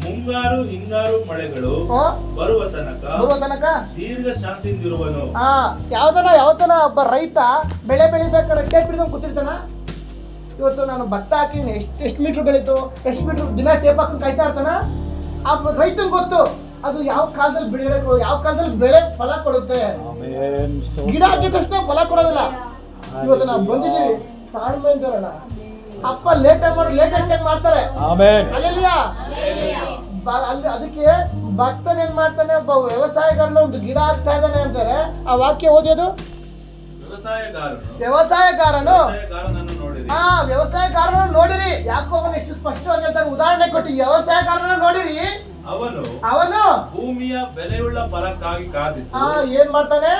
ಮುಂಗಾರು ಹಿಂಗಾರು ಮಳೆಗಳು ಬರುವ ತನಕ ದೀರ್ಘ ಶಾಂತಿಯಿಂದಿರುವನು. ಯಾವತನ ಒಬ್ಬ ರೈತ ಬೆಳೆ ಬೆಳಿಬೇಕಾದ್ರೆ ಟೇಪ್ ಹಿಡಿದು ಕೂತಿರ್ತಾನ. ಇವತ್ತು ನಾನು ಭತ್ತ ಹಾಕಿನಿ, ಎಷ್ಟು ಮೀಟ್ರ್ ಬೆಳೀತು, ಎಷ್ಟು ಮೀಟ್ರ್ ದಿನ ಟೇಪ್ ಹಾಕೊಂಡು ಕಾಯ್ತಾ ಇರ್ತಾನ. ಆ ರೈತಂಗೆ ಗೊತ್ತು ಅದು ಯಾವ ಕಾಲದಲ್ಲಿ ಬಿಡುಗಡೆ, ಯಾವ ಕಾಲದಲ್ಲಿ ಬೆಳೆ ಫಲ ಕೊಡುತ್ತೆ. ಗಿಡ ಹಾಕಿದ ತಕ್ಷಣ ಫಲ ಕೊಡೋದಿಲ್ಲ. ಇವತ್ತು ನಾವು ಬಂದಿದ್ದೀವಿ ತಾಳ್ಮೆಯಿಂದ ಇರೋಣ. ಅಪ್ಪ ಲೇಟಾಗಿ ಮಾಡಿ ಲೇಟೆಸ್ಟ್ ಆಗಿ ಮಾಡ್ತಾರೆ. ಅಲ್ಲೆಲ್ಲಿಯಾ? ಅಲ್ಲಿ ಅದಕ್ಕೆ ಭಕ್ತನ ಏನ್ ಮಾಡ್ತಾನೆ, ಒಬ್ಬ ವ್ಯವಸಾಯಗಾರನ ಒಂದು ಗಿಡ ಹಾಕ್ತಾ ಇದ್ದಾನೆ ಅಂತಾರೆ. ಆ ವಾಕ್ಯ ಓದೋದು, ವ್ಯವಸಾಯಗಾರನು ವ್ಯವಸಾಯಗಾರನ ನೋಡಿರಿ. ಯಾಕೋಬನ ಎಷ್ಟು ಸ್ಪಷ್ಟವಾಗಿ ಹೇಳ್ತಾರೆ, ಉದಾಹರಣೆ ಕೊಟ್ಟು ವ್ಯವಸಾಯಗಾರನ ನೋಡಿರಿ, ಅವನು ಭೂಮಿಯ ಬೆಲೆಯುಳ್ಳ ಫಲಕ್ಕಾಗಿ ಕಾದಿದ್ದು. ಏನ್ ಮಾಡ್ತಾನೆ?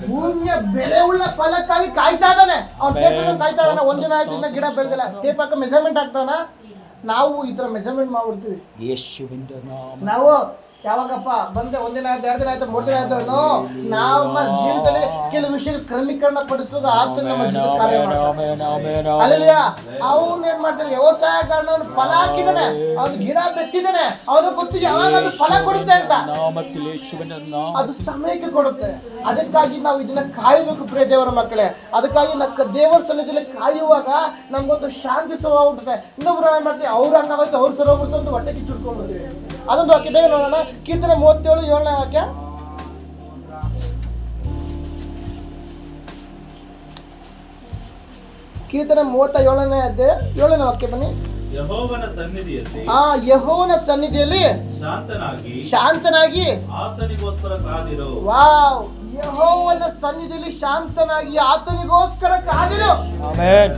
ಭೂಮಿಯ ಬೆಲೆಯುಳ್ಳ ಫಲಕ್ಕಾಗಿ ಕಾಯ್ತಾ ಇದ್ದಾನೆ. ಅವ್ನು ಕಾಯ್ತಾ ಇದ್ದಾನೆ. ಒಂದಿನ ಆಯ್ತು, ಇನ್ನ ಗಿಡ ಬೆಳೆದಿಲ್ಲ, ಟೇಪ್ ಹಾಕ ಮೆಜರ್ಮೆಂಟ್ ಆಗ್ತಾನ. ನಾವು ಈ ತರ ಮೆಜರ್ಮೆಂಟ್ ಮಾಡ್ಬಿಡ್ತೀವಿ. ನಾವು ಯಾವಾಗಪ್ಪ ಬಂದೆ, ಒಂದಿನ ಆಯ್ತು, 2 ದಿನ ಆಯ್ತು, 3 ದಿನ ಆಯ್ತು, ನಮ್ಮ ಜೀವಿತದಲ್ಲಿ ಕೆಲವು ವಿಷಯ ಕ್ರಮೀಕರಣ ಪಡಿಸುವಾಗ ಆಗ್ತದೆ ನಮ್ಮ ಜೀವಿತ ಕಾರ್ಯ ಮಾಡ್ತಾನೆ. ಅಲ್ಲಲ್ಯಾ? ಅವನು ಏನ್ ಮಾಡ್ತಾನೆ? ವ್ಯವಸಾಯಗಾರನ ಫಲ ಹಾಕಿದ್ದಾನೆ, ಅವನು ಗಿಡ ಬೆತ್ತಿದ್ದಾನೆ, ಅವನು ಗೊತ್ತಿದೆ ಯಾವಾಗ ಅದು ಫಲ ಕೊಡುತ್ತೆ ಅಂತ. ಅದು ಸಮಯಕ್ಕೆ ಕೊಡುತ್ತೆ. ಅದಕ್ಕಾಗಿ ನಾವು ಇದನ್ನ ಕಾಯಬೇಕು ಪ್ರಿಯ ದೇವರ ಮಕ್ಕಳೇ. ಅದಕ್ಕಾಗಿ ದೇವರ ಸನ್ನಿಧಿಯಲ್ಲಿ ಕಾಯುವಾಗ ನಮ್ಗೊಂದು ಶಾಂತಿ ಸ್ವಭಾವ ಉಂಟುತ್ತೆ. ಇನ್ನೊಬ್ರು ಏನ್ ಮಾಡ್ತೀವಿ, ಅವ್ರ ಹಂಗಾಗೋಯ್ತು, ಅವ್ರು ಸರಿ ಹೋಗ್ಬಿಟ್ಟು ಒಂದು ಹೊಟ್ಟೆ ಕಿಚ್ಚಿಡ್ಕೊಂಡ್ಬಿಡ್ತೀವಿ. ಅದೊಂದು ವಾಕ್ಯ ಬೇಗ ನೋಡೋಣ. ಕೀರ್ತನೆ 37 7ನೇ ವಾಕ್ಯ. ಕೀರ್ತನೆ 37ನೇ ಅಧ್ಯಾಯ 7ನೇ ವಾಕ್ಯ ಬನ್ನಿ. ಯೆಹೋವನ ಸನ್ನಿಧಿಯಲ್ಲಿ ಆ ಯೆಹೋವನ ಸನ್ನಿಧಿಯಲ್ಲಿ ಶಾಂತನಾಗಿ ಆತನಿಗೋಸ್ಕರ ಕಾದಿರು. ವಾವ್, ಯೆಹೋವನ ಸನ್ನಿಧಿಯಲ್ಲಿ ಶಾಂತನಾಗಿ ಆತನಿಗೋಸ್ಕರ ಕಾದಿರು. ಆಮೆನ್.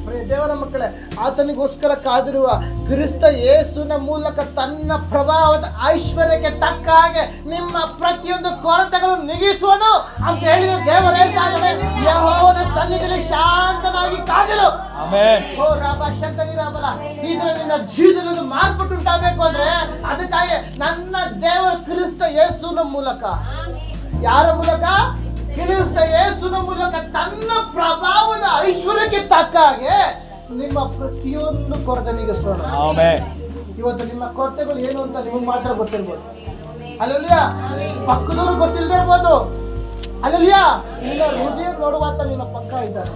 ಪ್ರಿಯ ದೇವರ ಮಕ್ಕಳೇ, ಆತನಿಗೋಸ್ಕರ ಕಾದಿರುವ ಕ್ರಿಸ್ತ ಯೇಸುವಿನ ಮೂಲಕ ತನ್ನ ಪ್ರಭಾವದ ಐಶ್ವರ್ಯಕ್ಕೆ ತಕ್ಕ ಹಾಗೆ ನಿಮ್ಮ ಪ್ರತಿಯೊಂದು ಕೊರತೆಗಳು ನೀಗಿಸುವನು ಅಂತ ಹೇಳಿದ ದೇವರು ಹೇಳ್ತಾ ಇದ್ದಾರೆ. ಯೆಹೋವನ ಸನ್ನಿಧಿಯಲ್ಲಿ ಶಾಂತನಾಗಿ ಕಾದಿರು. ಆಮೆನ್. ಓ ರಾಬ ಶಂಕರಿ ರಾಬಲ, ಇದರಲ್ಲಿ ನಿನ್ನ ಜೀವನದಲ್ಲಿ ಮಾರ್ಪಟ್ಟು ಉಂಟಾಗಬೇಕು ಅಂದ್ರೆ ಅದಕ್ಕಾಗಿ ನನ್ನ ದೇವರ ಕ್ರಿಸ್ತ ಯೇಸುವಿನ ಮೂಲಕ, ಯಾರ ಮೂಲಕ? ಕ್ರಿಸ್ತ ಯೇಸುವಿನ ಮೂಲಕ ತನ್ನ ಪ್ರಭಾವದ ಐಶ್ವರ್ಯಕ್ಕೆ ತಕ್ಕ ಹಾಗೆ ನಿಮ್ಮ ಪ್ರತಿಯೊಂದು ಕೊರತೆ ನೀಗಿಸೋಣ. ಆಮೆನ್. ಇವತ್ತು ನಿಮ್ಮ ಕೊರತೆಗಳು ಏನು ಅಂತ ನಿಮಗೆ ಮಾತ್ರ ಗೊತ್ತಿರ್ಬೋದು. ಅಲ್ಲಲ್ಯ ಪಕ್ಕದವ್ರು ಗೊತ್ತಿಲ್ಲದೆ ಇರ್ಬೋದು. ಅಲ್ಲಲ್ಯ ನಿನ್ನ ಹೃದಯ ನೋಡುವಂತ ನಿನ್ನ ಪಕ್ಕ ಇದ್ದಾರೆ.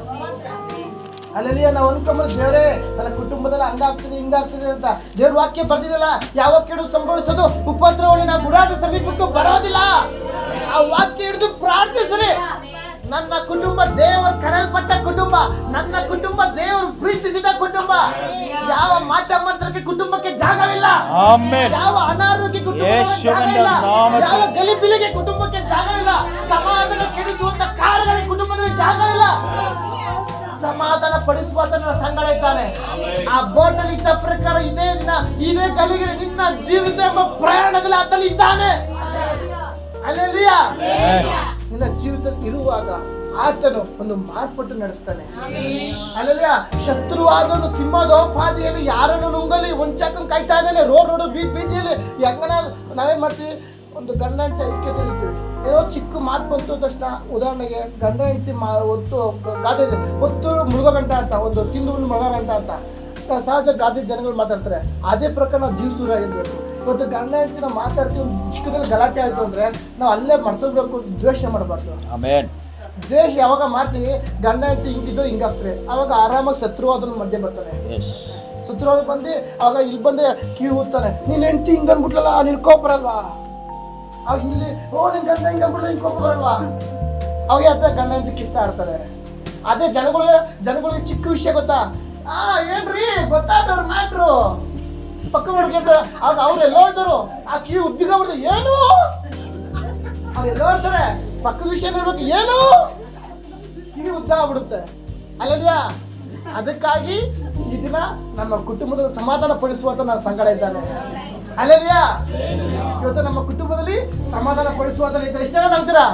ಅಲ್ಲಲ್ಯ ನಾವು ಅನ್ಕೊಂಬಂದು ದೇವರೇ ನನ್ನ ಕುಟುಂಬದಲ್ಲಿ ಹಂಗಾಗ್ತದೆ ಹಿಂಗಾಗ್ತದೆ ಅಂತ ದೇವ್ರ ವಾಕ್ಯ ಬರ್ದಿದಲ್ಲ. ಯಾವ ಕೆಡು ಸಂಭವಿಸೋದು ಉಪದ್ರವ ನಿನ್ನ ಗುಡಾರದ ಸಮೀಪಕ್ಕೂ ಬರೋದಿಲ್ಲ. ಆ ವಾಕ್ಯ ಹಿಡಿದು ಪ್ರಾರ್ಥಿಸಲಿ. ನನ್ನ ಕುಟುಂಬ ದೇವರು ಕರೆಯಲ್ಪಟ್ಟ ಕುಟುಂಬ, ನನ್ನ ಕುಟುಂಬ ದೇವರು ಪ್ರೀತಿಸಿದ ಕುಟುಂಬ. ಯಾವ ಮಾಟ ಮಂತ್ರಕ್ಕೆ ಕುಟುಂಬಕ್ಕೆ ಜಾಗವಿಲ್ಲ. ಯಾವ ಅನಾರೋಗ್ಯ ಕುಟುಂಬಕ್ಕೆ ಜಾಗವಿಲ್ಲ. ಯಾವ ಗಲಿಬಿಲಿಗೆ ಕುಟುಂಬಕ್ಕೆ ಜಾಗವಿಲ್ಲ. ಸಮಾಧಾನ ಕೆಡಿಸುವಂತ ಕಾರ್ಯಗಳಿಗೆ ಕುಟುಂಬದಲ್ಲಿ ಜಾಗವಿಲ್ಲ. ಸಮಾಧಾನ ಪಡಿಸುವಂತ ನನ್ನ ಸಂಗಡ ಇದ್ದಾನೆ. ಆ ಬೋಟಲ್ಲಿ ಇದ್ದ ಪ್ರಕಾರ ಇದೇ ದಿನ ಇದೇ ಗಲಿಗೆ ನಿನ್ನ ಜೀವಿತ ಎಂಬ ಪ್ರಯಾಣದಲ್ಲಿ ಆತನು ಇದ್ದಾನೆ. ಅಲ್ಲೆಲ್ಲಿಯ ನಿನ್ನ ಜೀವಿತದಲ್ಲಿ ಇರುವಾಗ ಆತನು ಒಂದು ಮಾರ್ಪಟ್ಟು ನಡೆಸ್ತಾನೆ. ಅಲ್ಲೆಲ್ಲಿಯ ಶತ್ರುವಾದನು ಸಿಂಹದೋಪಾದಿಯಲ್ಲಿ ಯಾರನ್ನು ನುಂಗಲಿ ಒಂಚಾಕಂಗ್ ಕಾಯ್ತಾ ಇದ್ದಾನೆ. ರೋಡ್ ಬೀದಿಯಲ್ಲಿ ಹೆಂಗನ ನಾವೇನ್ ಮಾಡ್ತೀವಿ, ಒಂದು ಗಂಡ ಹೆಂಡತಿ ಐಕ್ಯತೆ ಇರ್ತೀವಿ. ಏನೋ ಚಿಕ್ಕ ಮಾತು ಬಂತು ತಕ್ಷಣ, ಉದಾಹರಣೆಗೆ ಗಂಡ ಹೆಂಡತಿ ಗಾದೆ ಹೊತ್ತು ಮುಳುಗಂಟ ಅಂತ, ಒಂದು ತಿಂದು ಮುಳುಗಂಟ ಅಂತ ಸಹಜ ಗಾದೆ ಜನಗಳು ಮಾತಾಡ್ತಾರೆ. ಅದೇ ಪ್ರಕಾರ ನಾವು ಜೀವಸೂರಾಗಿರ್ಬೇಕು. ಇವತ್ತು ಗಂಡ ಹೆಂಡತಿ ನಾವು ಮಾತಾಡ್ತೀವಿ, ಒಂದು ಚಿಕ್ಕದಲ್ಲಿ ಗಲಾಟೆ ಆಯಿತು ಅಂದರೆ ನಾವು ಅಲ್ಲೇ ಮರ್ತೋಗ್ಬೇಕು, ದ್ವೇಷ ಮಾಡಬಾರ್ದು. ಆಮೆನ್. ದ್ವೇಷ ಯಾವಾಗ ಮಾಡ್ತೀವಿ, ಗಂಡ ಹೆಂಡತಿ ಹಿಂಗಿದ್ದು ಹಿಂಗಾಗ್ತಾರೆ, ಅವಾಗ ಆರಾಮಾಗಿ ಶತ್ರುವಾದನ ಮಧ್ಯೆ ಬರ್ತಾನೆ. ಶತ್ರುವಾದ ಬಂದು ಅವಾಗ ಇಲ್ಲಿ ಬಂದು ಕಿವಿ ಊದ್ತಾನೆ, ನೀನು ಹೆಂಡತಿ ಹಿಂಗೆ ಅಂದ್ಬಿಟ್ಲಲ್ಲ, ನೀನು ಕೋಪ ಬರಲ್ವಾ? ಅವಾಗ ಇಲ್ಲಿ ನಿನ್ ಗಂಡ ಹಿಂಗೆ ಅಂದ್ಬಿಟ್ಲ, ನೀನು ಕೋಪ ಬರಲ್ವಾ? ಅವಾಗ ಅಂತ ಗಂಡ ಹೆಂಡತಿ ಕಿತ್ತ ಆಡ್ತಾರೆ. ಅದೇ ಜನಗಳಿಗೆ ಚಿಕ್ಕ ವಿಷಯ ಗೊತ್ತಾ, ಏನ್ರಿ ಗೊತ್ತಾದವ್ರ ಮ್ಯಾಟ್ರು ಪಕ್ಕ ಮಾಡ್ಕೊಂಡ್ರೆ ಆಗ ಅವ್ರು ಎಲ್ಲೋ ಇದ್ದರು, ಆ ಕಿವಿ ಉದ್ದಿಗ್ಬಿಡ್ತಾರೆ. ಏನು ಅವ್ರು ಎಲ್ಲೋ ಇರ್ತಾರೆ, ಪಕ್ಕದ ವಿಷಯ ಇರ್ಬೇಕು, ಏನು ಕಿವಿ ಉದ್ದ ಆಗ್ಬಿಡುತ್ತೆ. ಅಲ್ಲದ್ಯಾ? ಅದಕ್ಕಾಗಿ ಈ ದಿನ ನಮ್ಮ ಕುಟುಂಬದ ಸಮಾಧಾನ ಪಡಿಸುವಂತ ನನ್ನ ಸಂಗಡ ಇದ್ದಾನೆ. ಅಲ್ಲದ್ಯಾ? ಇವತ್ತು ನಮ್ಮ ಕುಟುಂಬದಲ್ಲಿ ಸಮಾಧಾನ ಪಡಿಸುವಂತ ಇಷ್ಟ ಅಂತೀರಾ?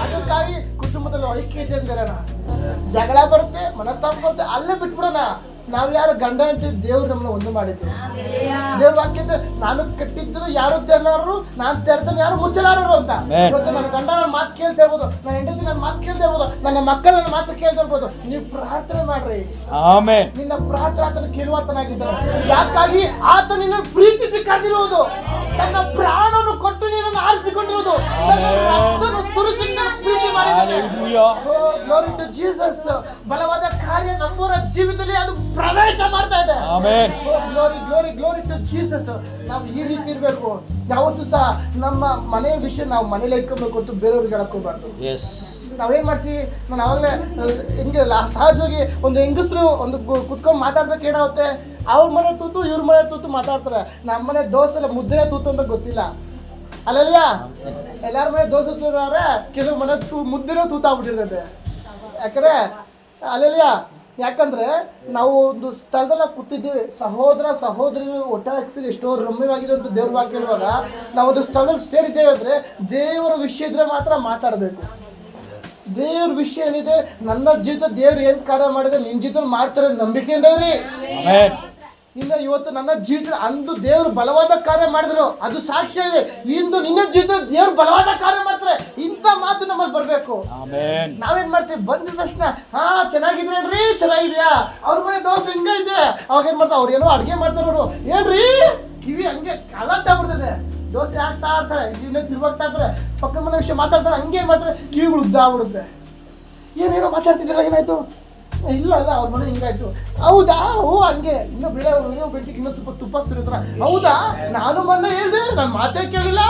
ಅದಕ್ಕಾಗಿ ಕುಟುಂಬದಲ್ಲಿ ಐಕ್ಯತೆ ಅಂದಿರೋಣ. ಜಗಳ ಬರುತ್ತೆ, ಮನಸ್ತಾಪ ಬರುತ್ತೆ, ಅಲ್ಲೇ ಬಿಟ್ಬಿಡೋಣ. ನಾವು ಯಾರು ಗಂಡ ಹೆಂಡತಿ ದೇವ್ರು ನಮ್ಮನ್ನ ಒಂದು ಮಾಡಿದ್ರು. ದೇವ್ರ ವಾಕ್ಯದ ನಾನು ಕಟ್ಟಿದ್ರು ಯಾರು ತೆರಲಾರರು, ನಾನು ತೆರೆದ್ರೆ ಯಾರು ಮುಚ್ಚಲಾರರು ಅಂತ. ಇವತ್ತು ನನ್ನ ಗಂಡ ನನ್ನ ಮಾತು ಕೇಳ್ತಾ ಇರ್ಬೋದು, ನನ್ನ ಹೆಂಡತಿ ನನ್ನ ಮಾತು ಕೇಳ್ತಾ ಇರ್ಬೋದು, ನನ್ನ ಮಕ್ಕಳು ನನ್ನ ಮಾತು ಕೇಳ್ತಾ ಇರ್ಬೋದು. ನೀವು ಪ್ರಾರ್ಥನೆ ಮಾಡ್ರಿ. ನಿನ್ನ ಪ್ರಾರ್ಥನೆ ಆತನ ಕೇಳುವಾತನಾಗಿದ್ದಾನೆ. ಯಾಕಾಗಿ ಆತ ನಿನ್ನ ಪ್ರೀತಿಸಿ ಕರೆದಿರುವುದು, ತನ್ನ ಪ್ರಾಣವನ್ನು ಕೊಟ್ಟು ನಿನ್ನನ್ನು ಆರಿಸಿಕೊಂಡಿರುವುದು, ಸುರಿಸಿ ಪ್ರೀತಿ ಮಾಡಿದ್ದಾನೆ. Glory to Jesus. ಬಲವಾದ ಕಾರ್ಯ ನಮ್ಮವರ ಜೀವಿತದಲ್ಲಿ ಅದು ಪ್ರವೇಶ ಮಾಡ್ತಾ ಇದೆ. Glory glory glory to Jesus. ನಾವು ಈ ರೀತಿ ಇರಬೇಕು. ಯಾವತ್ತೂ ಸಹ ನಮ್ಮ ಮನೆಯ ವಿಷಯ ನಾವು ಮನೇಲಿ ಇಟ್ಕೊಬೇಕು ಹೊರತು ಬೇರೆಯವ್ರಿಗೆ ಹೇಳಕೋಬಾರ್ದು. ನಾವೇನ್ ಮಾಡ್ತೀವಿ, ನಾನು ಅವಾಗಲೇ ಹಿಂಗೆ ಸಹಜವಾಗಿ ಒಂದು ಹೆಂಗಸರು ಒಂದು ಕುತ್ಕೊಂಡು ಮಾತಾಡ್ಬೇಕು ಏನಾಗುತ್ತೆ, ಅವ್ರ ಮನೆ ತೂತು ಇವ್ರ ಮನೆ ತೂತು ಮಾತಾಡ್ತಾರೆ. ನಮ್ಮ ಮನೆ ದೋಸೆ ಮುದ್ದೆ ತೂತು ಅಂತ ಗೊತ್ತಿಲ್ಲ. ಅಲ್ಲಲ್ಲ, ಎಲ್ಲಾರ ಮನೆ ದೋಸೆ ತೂತಾದ್ರೆ ಕೆಲವು ಮನೆ ಮುದ್ದೆನೂ ತೂತಾಗ್ಬಿಟ್ಟಿರ್ತೈತೆ. ಯಾಕಂದ್ರೆ ಅಲ್ಲಲ್ಲ, ಯಾಕಂದ್ರೆ ನಾವು ಒಂದು ಸ್ಥಳದಲ್ಲಿ ಕೂತಿದ್ದೀವಿ, ಸಹೋದರ ಸಹೋದರಿ ಒಟ್ಟಾಗಿ ಎಷ್ಟೋ ರಮ್ಯವಾಗಿದೆ ಅಂತ ದೇವ್ರ ವಾಕ್ಯ ಹೇಳುವಾಗ ನಾವು ಒಂದು ಸ್ಥಳದಲ್ಲಿ ಸೇರಿದ್ದೇವೆ ಅಂದ್ರೆ ದೇವರ ವಿಷಯ ಇದ್ರೆ ಮಾತ್ರ ಮಾತಾಡಬೇಕು. ದೇವ್ರ ವಿಷಯ ಏನಿದೆ, ನನ್ನ ಜೀವಿತ ದೇವ್ರು ಏನ್ ಕಾರ್ಯ ಮಾಡಿದ್ರೆ ನಿನ್ನ ಜೀವಿತ ಮಾಡ್ತಾರೆ ನಂಬಿಕೆಯಿಂದ ಇರ್ರಿ. ಇನ್ನು ಇವತ್ತು ನನ್ನ ಜೀವಿತ ಅಂದು ದೇವ್ರು ಬಲವಾದ ಕಾರ್ಯ ಮಾಡಿದ್ರು, ಅದು ಸಾಕ್ಷ್ಯ ಇದೆ. ಇಂದು ನಿನ್ನ ಜೀವಿತ ದೇವ್ರು ಬಲವಾದ ಕಾರ್ಯ ಮಾಡ್ತಾರೆ. ಇಂಥ ಮಾತು ನಮ್ಮಲ್ಲಿ ಬರ್ಬೇಕು. ನಾವೇನ್ ಮಾಡ್ತೀವಿ, ಬಂದಿದ ತಕ್ಷಣ ಚೆನ್ನಾಗಿದ್ರೇನ್ರಿ, ಚೆನ್ನಾಗಿದ್ಯಾ, ಅವ್ರ ಮನೆ ದೋಸೆ ಹಿಂಗ ಇದೆ, ಅವಾಗ ಏನ್ ಮಾಡ್ತಾರೆ, ಅವ್ರು ಏನೋ ಅಡ್ಗೆ ಮಾಡ್ತಾರೆ, ಅವರು ಏನ್ರಿ ಕಿವಿ ಹಂಗೆ ಕಲಾಟ ಆಗ್ಬಿಡ್ತದೆ. ದೋಸೆ ಹಾಕ್ತಾ ಇರ್ತಾರೆ, ಇನ್ನೇ ತಿರ್ವಾಗ್ತಾ ಇರ್ತಾರೆ, ಪಕ್ಕ ಮನೆ ವಿಷಯ ಮಾತಾಡ್ತಾರೆ, ಹಂಗೆ ಮಾಡ್ತಾರೆ, ಕಿವಿಗಳು ಉದ್ದ ಆಗ್ಬಿಡುತ್ತೆ. ಏನೇನೋ ಮಾತಾಡ್ತಿದ್ದೀರ, ಏನಾಯ್ತು? ಇಲ್ಲ ಅವ್ರ ಮನೆ ಹಿಂಗಾಯ್ತು. ಹೌದಾ? ಹಂಗೆ ಇನ್ನೂ ಬೆಟ್ಟಿಗೆ ಇನ್ನೂ ತುಪ್ಪ ಸುರಿತಾರ. ಹೌದಾ? ನಾನು ಮೊನ್ನೆ ಹೇಳ್ದೆ, ನಾನು ಮಾತೇ ಕೇಳಿಲ್ಲ.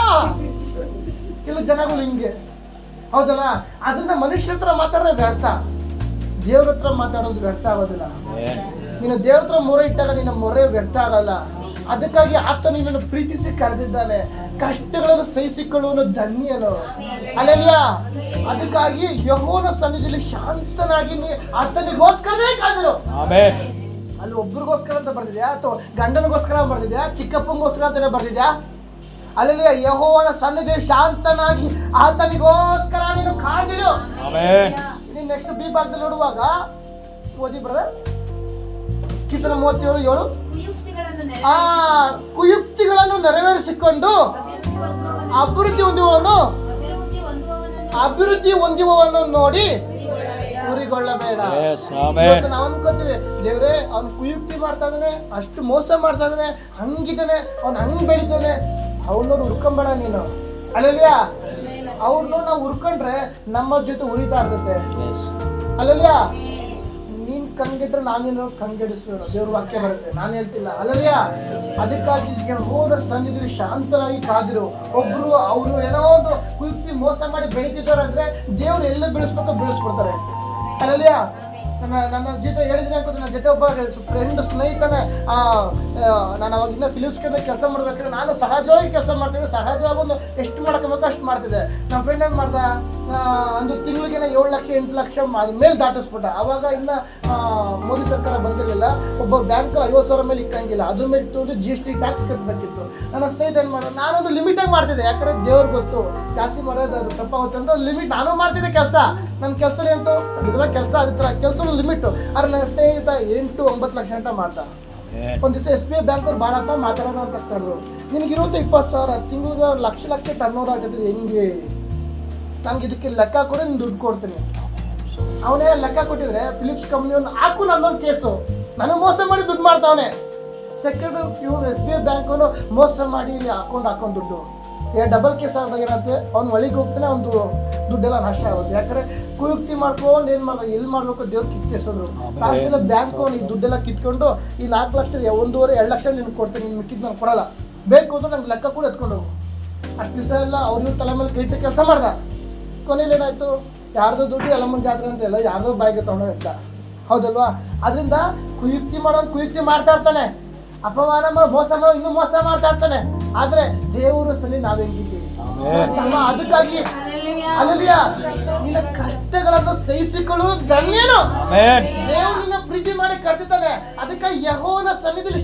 ಕೆಲವು ಜನಗಳು ಹಿಂಗೆ, ಹೌದಲ್ಲ? ಅದನ್ನ ಮನುಷ್ಯರ ಹತ್ರ ಮಾತಾಡೋದು ವ್ಯರ್ಥ, ದೇವ್ರ ಹತ್ರ ಮಾತಾಡೋದು ವ್ಯರ್ಥ ಆಗೋದಿಲ್ಲ. ನೀನು ದೇವ್ರ ಹತ್ರ ಮೊರೆ ಇಟ್ಟಾಗ ನಿನ್ನ ಮೊರೆ ವ್ಯರ್ಥ ಆಗಲ್ಲ. ಅದಕ್ಕಾಗಿ ಆತ ನಿನ್ನನ್ನು ಪ್ರೀತಿಸಿ ಕರೆದಿದ್ದಾನೆ. ಕಷ್ಟಗಳನ್ನು ಸಹಿಸಿಕೊಳ್ಳುವನು ಧನ್ಯನು. ಅಲ್ಲೆಲ್ಲ ಅದಕ್ಕಾಗಿ ಯೆಹೋವನ ಸನ್ನಿಧಿಯಲ್ಲಿ ಶಾಂತನಾಗಿ ಆತನಿಗೋಸ್ಕರನೇ ಕಾದರು. ಅಲ್ಲಿ ಒಬ್ರಿಗೋಸ್ಕರ ಅಂತ ಬರ್ದಿದ್ಯಾ ಅಥವಾ ಗಂಡನಿಗೋಸ್ಕರ ಬರ್ದಿದ್ಯಾ, ಚಿಕ್ಕಪ್ಪನಿಗೋಸ್ಕರ ಅಂತಾನೆ ಬರ್ದಿದ್ಯಾ? ಅಲ್ಲೆಲ್ಲ ಯೆಹೋವನ ಸನ್ನಿಧಿಯಲ್ಲಿ ಶಾಂತನಾಗಿ ಆತನಿಗೋಸ್ಕರ ನೀನು ಕಾದಿರು. ನೀನು ನೆಕ್ಸ್ಟ್ ಬಿ ಭಾಗದಲ್ಲಿ ನೋಡುವಾಗ ಓದಿ ಬ್ರದರ್, ಕೀರ್ತನೆ 37:7. ಕುಯುಕ್ತಿಗಳನ್ನು ನೆರವೇರಿಸಿಕೊಂಡು ಅಭಿವೃದ್ಧಿ ಹೊಂದುವವನು ನೋಡಿ ಉರಿಗೊಳ್ಳಬೇಡ. ನಾವು ಅನ್ಕೋತೀವಿ ದೇವ್ರೆ ಅವ್ನು ಕುಯುಕ್ತಿ ಮಾಡ್ತಾ ಇದ್ದಾನೆ, ಅಷ್ಟು ಮೋಸ ಮಾಡ್ತಾ ಇದ್ದಾನೆ, ಹಂಗಿದ್ದಾನೆ, ಅವ್ನು ಹಂಗ್ ಬೆಳಿತಾನೆ, ಅವ್ನೋಡು ಹುಡ್ಕೊಂಬೇಡ ನೀನು. ಅಲ್ಲಲ್ಲಿಯ ಅವ್ರನ್ನ ನಾವು ಹುಡ್ಕೊಂಡ್ರೆ ನಮ್ಮ ಜೊತೆ ಉರಿತಾ ಇರ್ತೈತೆ. ಅಲ್ಲಲ್ಲಿಯ ನೀನ್ ಕಂಗೆಟ್ರೆ ನಾನೇನೋ ಕಂಗೆಡಿಸೋಣ, ದೇವ್ರ ವಾಕ್ಯ ಬರುತ್ತೆ, ನಾನು ಹೇಳ್ತಿಲ್ಲ. ಅಲ್ಲಲ್ಲಿಯ ಅದಕ್ಕಾಗಿ ಯೆಹೋವನ ಸನ್ನಿಧಿಯಲ್ಲಿ ಶಾಂತರಾಗಿ ಕಾದಿರು. ಒಬ್ರು ಅವರು ಏನೋ ಒಂದು ಕುಯುಕ್ತಿ ಮೋಸ ಮಾಡಿ ಬೆಳಿತಿದ್ದಾರೆ ಅಂದ್ರೆ ದೇವ್ರು ಎಲ್ಲ ಬೆಳೆಸ್ಬೇಕೋ ಬೆಳೆಸ್ಬಿಡ್ತಾರೆ. ಅಲ್ಲಲ್ಲಿಯ ನನ್ನ ಜೊತೆ ಹೇಳಿದ್ರೆ ನನ್ನ ಜೊತೆ ಒಬ್ಬ ಫ್ರೆಂಡ್ ಸ್ನೇಹಿತನೇ, ನಾನು ಅವಾಗ ಇನ್ನೂ ಫಿಲಿಪ್ಸ್ ಕೆಲಸ ಮಾಡ್ಬೇಕಾದ್ರೆ ನಾನು ಸಹಜವಾಗಿ ಕೆಲಸ ಮಾಡ್ತಿದ್ದೆ. ಸಹಜವಾಗಿ ಒಂದು ಎಷ್ಟು ಮಾಡ್ಕೋಬೇಕು ಅಷ್ಟು ಮಾಡ್ತಿದ್ದೆ. ನಮ್ಮ ಫ್ರೆಂಡ್ ಏನು ಮಾಡ್ದ, ಒಂದು ತಿಂಗಳಿಗೆ 7 ಲಕ್ಷ 8 ಲಕ್ಷ ಮೇಲೆ ದಾಟಿಸ್ಬಿಟ್ಟ. ಅವಾಗ ಇನ್ನು ಮೋದಿ ಸರ್ಕಾರ ಬಂದಿರಲಿಲ್ಲ. ಒಬ್ಬ ಬ್ಯಾಂಕಲ್ಲಿ 50,000 ಮೇಲೆ ಇಕ್ಕಂಗಿಲ್ಲ, ಅದ್ರ ಮೇಲೆ ಇಟ್ಟು GST ಟ್ಯಾಕ್ಸ್ ಕಟ್ಟಬೇಕಿತ್ತು. ನನ್ನ ಸ್ನೇಹಿತ ಏನು ಮಾಡೋದು, ನಾನೊಂದು ಲಿಮಿಟಾಗಿ ಮಾಡ್ತಿದ್ದೆ. ಯಾಕಂದರೆ ದೇವ್ರಿಗೆ ಗೊತ್ತು ಜಾಸ್ತಿ ಮಾಡೋದು ಅದು ತಪ್ಪ ಆಗುತ್ತೆ ಅಂತ ಲಿಮಿಟ್ ನಾನು ಮಾಡ್ತಿದ್ದೆ ಕೆಲಸ. ನನ್ನ ಕೆಲಸದಲ್ಲಿ ಅಂತೂ ಇದೆಲ್ಲ ಕೆಲಸ ಅದೇ ಥರ ಕೆಲಸ ಲಿಮಿಟು. ಆದ್ರೆ ನನ್ನ ಸ್ನೇಹಿತ 8-9 ಲಕ್ಷ ಅಂತ ಮಾಡ್ತಾ. ಒಂದು ದಿವಸ SBI ಬ್ಯಾಂಕವ್ರು ಬಾಳಪ್ಪ ಮಾತಾಡೋಣ ಅಂತ ಕರೆದ್ರು. ನಿನಗಿರುವಂಥ 20,000 ತಿಂಗಳಿಗೆ ಲಕ್ಷ ಟರ್ನ್ ಓವರ್ ಆಗ್ತದೆ, ಹೆಂಗೆ ನಂಗೆ ಇದಕ್ಕೆ ಲೆಕ್ಕ ಕೊಡಿ, ನೀನು ದುಡ್ಡು ಕೊಡ್ತೀನಿ. ಅವನೇ ಲೆಕ್ಕ ಕೊಟ್ಟಿದ್ರೆ ಫಿಲಿಪ್ಸ್ ಕಂಪ್ನಿಯವ್ನು ಹಾಕು ನಂದೊಂದು ಕೇಸು, ನನಗೆ ಮೋಸ ಮಾಡಿ ದುಡ್ಡು ಮಾಡ್ತಾವನೆ. ಸೆಕೆಂಡ್ ಇವ್ನು SBI ಬ್ಯಾಂಕವನು ಮೋಸ ಮಾಡಿ ಹಾಕೊಂಡು ದುಡ್ಡು ಡಬಲ್ ಕೇಸ್ ಆದಾಗ ಏನಂತೆ, ಅವ್ನು ಒಳಗೆ ಹೋಗ್ತಾನೆ, ಅವ್ನು ದುಡ್ಡೆಲ್ಲ ನಾಶ ಆಗುತ್ತೆ. ಯಾಕಂದ್ರೆ ಕುಯುಕ್ತಿ ಮಾಡ್ಕೊಂಡು ಏನು ಮಾಡಬೇಕು, ಎಲ್ಲಿ ಮಾಡಬೇಕು ದೇವ್ರು ಕಿತ್ತೆಸೋದ್ರು. ಲಾಸ್ಟೆಲ್ಲ ಬ್ಯಾಂಕ್ ಅವ್ನು ಈ ದುಡ್ಡೆಲ್ಲ ಕಿತ್ಕೊಂಡು ಈ 4 ಲಕ್ಷ 1.5-2 ಲಕ್ಷ ನಿನ್ಗೆ ಕೊಡ್ತೀನಿ, ನಿನ್ಗೆ ಮಿಕ್ಕಿದ್ದು ನಾನು ಕೊಡಲ್ಲ, ಬೇಕು ಅಂದ್ರೆ ನಂಗೆ ಲೆಕ್ಕ ಕೂಡ ಎತ್ಕೊಂಡು ಹೋಗು. ಅಷ್ಟು ದಿವಸ ಎಲ್ಲ ಅವ್ರ ತಲೆ ಮೇಲೆ ಕೈಟ್ ಕೆಲಸ ಮಾಡ್ದ. ಕೊನೆಯಲ್ಲಿ ಏನಾಯ್ತು, ಯಾರ್ದೋ ದುಡ್ಡು ಎಲ್ಲಮ್ಮನ ಜಾತ್ರೆ ಅಂತ ಎಲ್ಲ ಯಾರ್ದೋ ಬಾಯಿಗೆ ತೊಗೊಂಡೋಗ್ತ, ಹೌದಲ್ವಾ? ಅದರಿಂದ ಕುಯುಕ್ತಿ ಮಾಡೋನು ಕುಯುಕ್ತಿ ಮಾಡ್ತಾ ಇರ್ತಾನೆ, ಅಪಮಾನ ಮೋಸ ಮಾಡೋ ಇನ್ನೂ ಮೋಸ ಮಾಡ್ತಾ ಇರ್ತಾನೆ. ಆದ್ರೆ ದೇವರು ಸಲ ನಾವ್ ಹೆಂಗಿದ್ದೀವಿ. ಅದಕ್ಕಾಗಿ ಅಲ್ಲಲ್ಲಿಯ ನಿನ್ನ ಕಷ್ಟಗಳನ್ನು ಸಹಿಸಿಕೊಳ್ಳುವುದು ಧನ್ಯನು. ದೇವರು ನಿನ್ನ ಪ್ರೀತಿ ಮಾಡಿ ಕರ್ತಿದ್ದಾನೆ. ಅದಕ್ಕಾಗಿ ಯೆಹೋವನ ಸನ್ನಿಧಿಯಲ್ಲಿ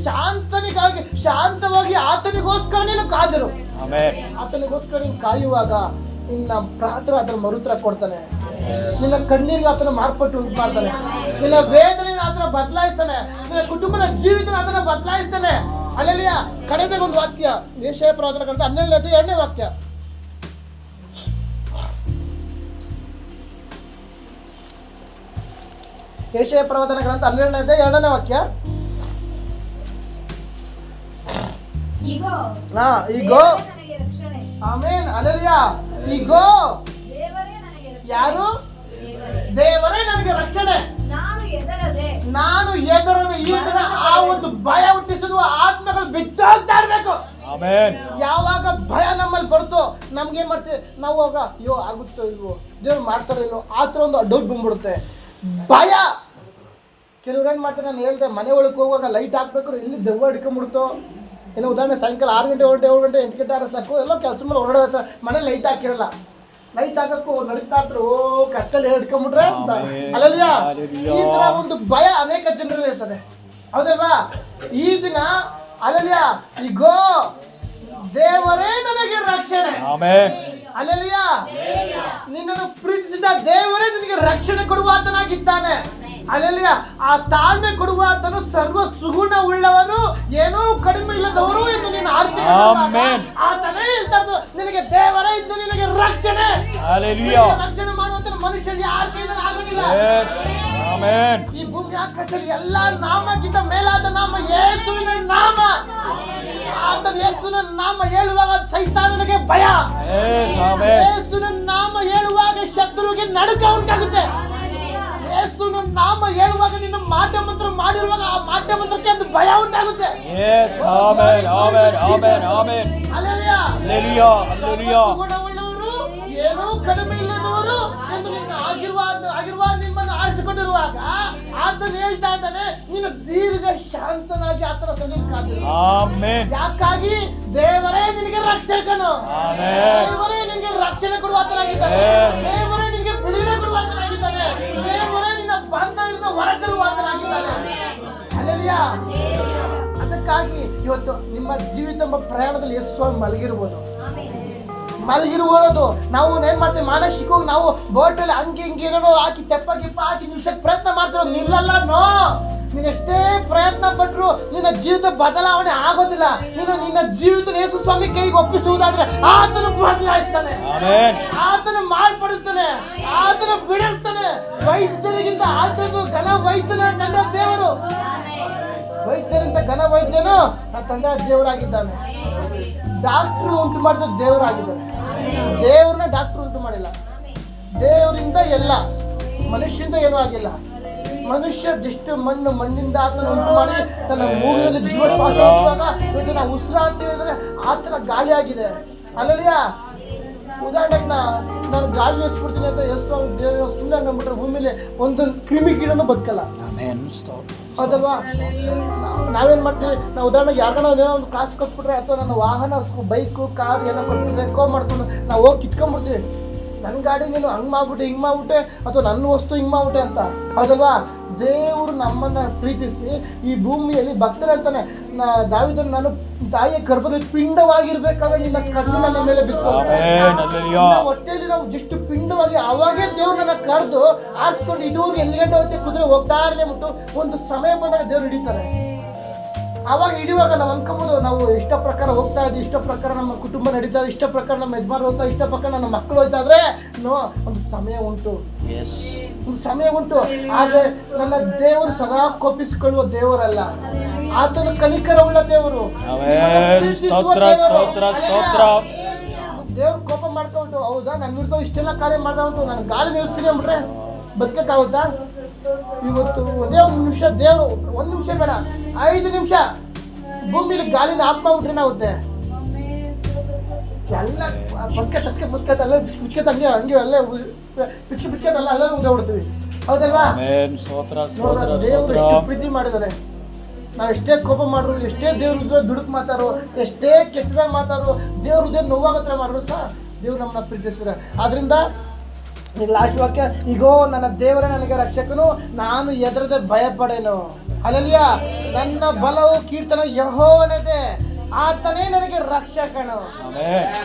ಶಾಂತವಾಗಿ ಆತನಿಗೋಸ್ಕರ ನೀನು ಕಾದಿರು. ಆತನಿಗೋಸ್ಕರ ನೀನು ಕಾಯುವಾಗ ನಿನ್ನ ಪ್ರಾರ್ಥನೆ ಆತನ ಮರುತ್ತರ ಕೊಡ್ತಾನೆ. ನಿನ್ನ ಕಣ್ಣೀರಿಗೆ ಆತನ ಮಾರ್ಪಟ್ಟು ಉಂಟು ಮಾಡ್ತಾನೆ. ನಿನ್ನ ವೇದನೆ ಆತನ ಬದಲಾಯಿಸ್ತಾನೆ. ನಿನ್ನ ಕುಟುಂಬದ ಜೀವಿತ ಆತನ ಬದಲಾಯಿಸ್ತಾನೆ. ಅಲ್ಲೆಲ್ಲಿಯ ಕಡೆದಾಗ ಒಂದು ವಾಕ್ಯ, ಯೆಶಾಯ ಪ್ರವಾದನ ಗ್ರಂಥ 12ನೇ ವಾಕ್ಯ. ಯೆಶಾಯ ಪ್ರವಾದನ ಗ್ರಂಥ 12ನೇ ವಾಕ್ಯ. ಈಗೋ ಆಮೇನ್ ಅಲ್ಲೆಲ್ಲಿಯ ಈಗೋ ಯಾರು? ದೇವರೇ ನನಗೆ ರಕ್ಷಣೆ. ನಾನು ಎದರದೆ ಈ ದಿನ ಆ ಒಂದು ಭಯ ಹುಟ್ಟಿಸುವ ಆತ್ಮಗಳು ಬಿಟ್ಟು ಹೋಗ್ತಾ ಇರ್ಬೇಕು. ಯಾವಾಗ ಭಯ ನಮ್ಮಲ್ಲಿ ಬರುತ್ತೋ ನಮ್ಗೇನ್ ಮಾಡ್ತೀವಿ ನಾವು, ಆಗ ಅಯ್ಯೋ ಆಗುತ್ತೋ ಇಲ್ವೋ, ದೇವ್ರು ಮಾಡ್ತಾರೋ ಇಲ್ವೋ, ಆ ಥರ ಒಂದು ಡೌಟ್ ಬಂದ್ಬಿಡುತ್ತೆ. ಭಯ. ಕೆಲವ್ರು ಏನು ಮಾಡ್ತಾರೆ, ನಾನು ಹೇಳ್ದೆ ಮನೆ ಒಳಗೆ ಹೋಗುವಾಗ ಲೈಟ್ ಹಾಕ್ಬೇಕು, ಇಲ್ಲಿ ದೆವ್ವ ಹಿಡ್ಕೊಂಡ್ಬಿಡ್ತೋ. ಏನೋ ಉದಾಹರಣೆ ಸಾಯಂಕಾಲ 6 ಗಂಟೆ 7 ಗಂಟೆ 8 ಗಂಟೆ ಆದ್ರೆ ಸಾಕು, ಎಲ್ಲ ಕೆಲಸ ಮೇಲೆ ಹೊರಡೋದು, ಮನೆ ಲೈಟ್ ಹಾಕಿರಲ್ಲ, ಲೈಟ್ ಹಾಕಕ್ಕೂ ನಡೀತಾ ಇದ್ರು ಕತ್ತಲ್ಲಿ ಹಿಡ್ಕೊಂಡ್ಬಿಟ್ರೆ ಅಂತ. ಅಲ್ಲಲ್ಲಿಯ ಈ ತರ ಒಂದು ಭಯ ಅನೇಕ ಜನರಲ್ಲಿ ಇರ್ತದೆ, ಹೌದಲ್ವಾ? ಈ ದಿನ ಅಲ್ಲಲ್ಲಿಯ ಈಗೋ ದೇವರೇ ನನಗೆ ರಕ್ಷಣೆ. ಅಲ್ಲಲ್ಲಿಯ ನಿನ್ನನ್ನು ಪ್ರೀತಿಸಿದ ದೇವರೇ ನಿನಗೆ ರಕ್ಷಣೆ ಕೊಡುವಾತನಾಗಿದ್ದಾನೆ. ಅಲ್ಲಲ್ಲಿಯ ಆ ತಾಳ್ಮೆ ಕೊಡುವಾತನು ಸರ್ವ ಸುಗುಣ ಉಳ್ಳವನು, ಏನೂ ಕಡಿಮೆ ಇಲ್ಲದವರು ಎಂದು ನೀನು ಆತನೇ ಹೇಳ್ತಾರದು. ನಿನಗೆ ದೇವರೇ ಇದ್ದು ನಿನಗೆ ರಕ್ಷಣೆ. ರಕ್ಷಣೆ ಮಾಡುವಂತ ಮನುಷ್ಯರಿಗೆ ಯಾರ ಕೈಯಲ್ಲಿ ಆಗೋದಿಲ್ಲ. ಈ ಭೂಮಿ ಆಕಾಶದಲ್ಲಿ ಎಲ್ಲಾ ನಾಮಕ್ಕಿಂತ ಮೇಲಾದ ನಾಮ ಯೇಸುವಿನ ನಾಮ. ಆತನ ಯೇಸುವಿನ ನಾಮ ಹೇಳುವಾಗ ಸೈತಾನನಿಗೆ ಭಯ. ಯೇಸುವಿನ ನಾಮ ಹೇಳುವಾಗ ಶತ್ರುವಿಗೆ ನಡುಕ ಉಂಟಾಗುತ್ತೆ. ಯೇಸುವಿನ ನಾಮ ಹೇಳುವಾಗ ನಿನ್ನ ಮಾಟ ಮಂತ್ರ ಮಾಡಿರುವಾಗ ಆ ಮಾಟ ಮಂತ್ರಕ್ಕೆ ಅದು ಭಯ ಉಂಟಾಗುತ್ತೆ. ಗುಣವುಳ್ಳವರು, ಏನೂ ಕಡಿಮೆ ಇಲ್ಲದವರು ಎಂದು ನಿನ್ನ ಆಗಿರುವ ನಿಮ್ಮನ್ನು ನಡೆಸಿಕೊಂಡಿರುವಾಗ ಆತನು ಹೇಳ್ತಾ ಇದ್ದಾನೆ, ನೀನು ದೀರ್ಘ ಶಾಂತನಾಗಿ ಆತನ ಸನ್ನಿಧಿಗೆ ಆಮೆನ್. ಯಾಕಾಗಿ ದೇವರೇ ನಿನಗೆ ರಕ್ಷಕನು, ಆಮೆನ್. ದೇವರೇ ನಿನಗೆ ರಕ್ಷಣೆ ಕೊಡುವಾತನಾಗಿದ್ದಾನೆ, Yes. ದೇವರೇ ನಿನಗೆ ಬಿಡುಗಡೆ ಕೊಡುವಾತನಾಗಿದ್ದಾನೆ, ದೇವರೇ ನಿನ್ನ ಬಂಧದಿಂದ ಹೊರತರುವಾತನಾಗಿದ್ದಾನೆ. ಹಲ್ಲೆಲೂಯಾ. ಅದಕ್ಕಾಗಿ ಇವತ್ತು ನಿಮ್ಮ ಜೀವಿತ ಎಂಬ ಪ್ರಯಾಣದಲ್ಲಿ ಯೇಸು ಸ್ವಾಮಿ ಮಲಗಿರುವುದು ನಾವು ಏನ್ ಮಾಡ್ತೀವಿ, ಮಾನಸಿಕವಾಗಿ ನಾವು ಬೋಟಲ್ಲಿ ಹಂಗೆ ಹಿಂಗೆ ಏನೋ ಹಾಕಿ ತೆಪ್ಪ ಗಿಪ್ಪ ಹಾಕಿ ನಿಲ್ಸಕ್ಕೆ ಪ್ರಯತ್ನ ಮಾಡ್ತಿರೋ, ನಿಲ್ಲಲ್ಲ. ನೋ, ನೀನು ಎಷ್ಟೇ ಪ್ರಯತ್ನ ಪಟ್ಟರು ನಿನ್ನ ಜೀವಿತ ಬದಲಾವಣೆ ಆಗೋದಿಲ್ಲ. ನೀನು ನಿನ್ನ ಜೀವಿತ ಯೇಸು ಸ್ವಾಮಿ ಕೈಗೆ ಒಪ್ಪಿಸುವುದಾದ್ರೆ ಆತನು ಬದಲಾಯಿಸ್ತಾನೆ, ಆತನು ಮಾರ್ಪಡಿಸ್ತಾನೆ, ಆತನು ಬಿಡಿಸ್ತಾನೆ. ವೈದ್ಯರಿಗಿಂತ ಆತನು ಘನ ವೈದ್ಯನ ತಂಡ ದೇವರು, ವೈದ್ಯರಿಂದ ಘನ ವೈದ್ಯನು ಆ ತಂಡ ದೇವರಾಗಿದ್ದಾನೆ. ಡಾಕ್ಟ್ರು ಉಂಟು ಮಾಡಿದ ದೇವರಾಗಿದ್ದಾನೆ, ದೇವ್ರನ್ನ ಡಾಕ್ಟ್ರು ಉಂಟು ಮಾಡಿಲ್ಲ. ದೇವರಿಂದ ಎಲ್ಲ, ಮನುಷ್ಯರಿಂದ ಏನೂ ಆಗಿಲ್ಲ. ಮನುಷ್ಯ ಜಸ್ಟ್ ಮಣ್ಣಿಂದ ಆತನ ಉಂಟು ಮಾಡಿ ತನ್ನ ಮೂಗಿನಲ್ಲಿ ಜೀವ ಶ್ವಾಸ ಇರುವಾಗ ಇವತ್ತು ನಾವು ಉಸಿರಾಡ್ತೀವಿ ಅಂದ್ರೆ ಆತನ ಗಾಳಿ ಆಗಿದೆ. ಅಲ್ಲಲ್ಲಿಯ ಉದಾಹರಣೆಗೆ ನಾನು ಗಾಳಿ ಎಸ್ಬಿಡ್ತೀನಿ ಅಂತ ಎಷ್ಟು ದೇವ ಸುಮ್ಮನೆ ಹಂಗಂಬಿಟ್ರೆ ಭೂಮಿಲಿ ಒಂದೊಂದು ಕ್ರಿಮಿ ಕೀಡನೂ ಬದುಕಲ್ಲ. ಹೌದಲ್ವಾ? ನಾವೇನು ಮಾಡ್ತೀವಿ, ನಾವು ಉದಾಹರಣೆಗೆ ಯಾರಿಗಾನ ಏನೋ ಒಂದು ಕಾಸು ಕೊಟ್ಬಿಟ್ರೆ ಅಥವಾ ನನ್ನ ವಾಹನ ಬೈಕು ಕಾರ್ ಏನೋ ಕೊಟ್ಬಿಟ್ರೆ ಮಾಡ್ಕೊಂಡು ನಾವು ಹೋಗಿ ಕಿತ್ಕೊಂಡ್ಬಿಡ್ತೀವಿ. ನನ್ನ ಗಾಡಿ ನೀನು ಹಂಗೆ ಮಾಡ್ಬಿಟ್ಟೆ ಹಿಂಗೆ ಮಾಡ್ಬಿಟ್ಟೆ ಅಥವಾ ನನ್ನ ವಸ್ತು ಹಿಂಗೆ ಮಾಡ್ಬಿಟ್ಟೆ ಅಂತ. ಹೌದಲ್ವಾ? ದೇವರು ನಮ್ಮನ್ನು ಪ್ರೀತಿಸಿ ಈ ಭೂಮಿಯಲ್ಲಿ ಭಕ್ತರು ಹೇಳ್ತಾನೆ, ದಾವೀದನು ನಾನು ತಾಯಿಯ ಗರ್ಭದಲ್ಲಿ ಪಿಂಡವಾಗಿರ್ಬೇಕಾದ್ರೆ ನಿನ್ನ ಕಣ್ಣು ನನ್ನ ಮೇಲೆ ಬಿತ್ತು. ಹೊಟ್ಟೆಯಲ್ಲಿ ನಾವು ಜಸ್ಟ್ ಪಿಂಡವಾಗಿ ಅವಾಗೇ ದೇವ್ರು ನನ್ನ ಕರೆದು ಆರಿಸ್ಕೊಂಡು ಇದುವರೆಗೆ ಎಲ್ಲಿ ಗಂಟೆ ಹೊತ್ತೆ ಕುದುರೆ ಹೋಗ್ತಾ ಇರಲಿ ಬಿಟ್ಟು ಒಂದು ಸಮಯ ಬಂದಾಗ ದೇವ್ರು ಹಿಡಿತಾರೆ. ಆವಾಗ ಹಿಡಿಯುವಾಗ ನಾವು ಅನ್ಕೊಬೋದು ನಾವು ಇಷ್ಟ ಪ್ರಕಾರ ಹೋಗ್ತಾ ಇದ್ವಿ, ಇಷ್ಟ ಪ್ರಕಾರ ನಮ್ಮ ಕುಟುಂಬ ನಡೀತಾ ಇದೆ, ಇಷ್ಟ ಪ್ರಕಾರ ನಮ್ಮ ಯಜಮಾನ ಹೋಗ್ತಾ, ಇಷ್ಟ ಪ್ರಕಾರ ನನ್ನ ಮಕ್ಕಳು ಹೋಗ್ತಾ ಇದ್ರೆ ನೋ, ಒಂದು ಸಮಯ ಉಂಟು, ಒಂದು ಸಮಯ ಉಂಟು. ಆದರೆ ನನ್ನ ದೇವರು ಸದಾ ಕೋಪಿಸಿಕೊಳ್ಳುವ ದೇವರಲ್ಲ, ಆತನು ಕನಿಕರವುಳ್ಳ ದೇವರು. ದೇವ್ರು ಕೋಪ ಮಾಡ್ಕೊಂಡು, ಹೌದಾ ನನ್ನ ವಿರುದ್ಧ ಇಷ್ಟೆಲ್ಲ ಕಾರ್ಯ ಮಾಡ್ದ ಉಂಟು, ನಾನು ಗಾಳಿ ನಿಲ್ಲಿಸ್ತೀನಿ ಅಂದ್ಬಿಟ್ರೆ ಬದುಕಕ್ಕಾಗುತ್ತಾ? ಇವತ್ತು ಒಂದೇ ಒಂದು ನಿಮಿಷ ದೇವರು, ಒಂದು ನಿಮಿಷ ಬೇಡ 5 ನಿಮಿಷ ಭೂಮಿಲಿ ಗಾಳಿನ ಆಫ್ ಮಾಡ್ಬಿಟ್ರೆ ನಾವುತ್ತೆ ಎಲ್ಲ ಬಸ್ಕೆಟ್ ಅಲ್ಲ ಬಿಸ್ಕೆಟ್ ಹಂಗೆ ಅಲ್ಲೇ ಬಿಸ್ಕೆಟ್ ಅಲ್ಲ ಅಲ್ಲೇ ಉಂಟಾಗ್ಬಿಡ್ತೀವಿ. ಹೌದಲ್ವಾ? ದೇವರು ಎಷ್ಟು ಪ್ರೀತಿ ಮಾಡಿದ್ದಾರೆ. ನಾವು ಎಷ್ಟೇ ಕೋಪ ಮಾಡ್ರು, ಎಷ್ಟೇ ದೇವ್ರ ದುಡುಕ್ ಮಾತಾರೋ, ಎಷ್ಟೇ ಕೆಟ್ಟದಾಗ ಮಾತಾರೋ, ದೇವ್ರ ಹೃದಯ ನೋವಾಗತ್ರ ಮಾಡ್ರು ಸಹ ದೇವ್ರು ನಮ್ಮನ್ನ ಪ್ರೀತಿಸ್ತಾರೆ. ಆದ್ರಿಂದ ಲಾಸ್ಟ್ ವಾಕ್ಯ, ಈಗೋ ನನ್ನ ದೇವರೇ ನನಗೆ ರಕ್ಷಕನು, ನಾನು ಎದರದೆ ಭಯಪಡೇನು. ಹಲ್ಲೆಲೂಯಾ. ನನ್ನ ಬಲವು ಕೀರ್ತನ ಯೆಹೋವನದೇ, ಆತನೇ ನನಗೆ ರಕ್ಷಕನು.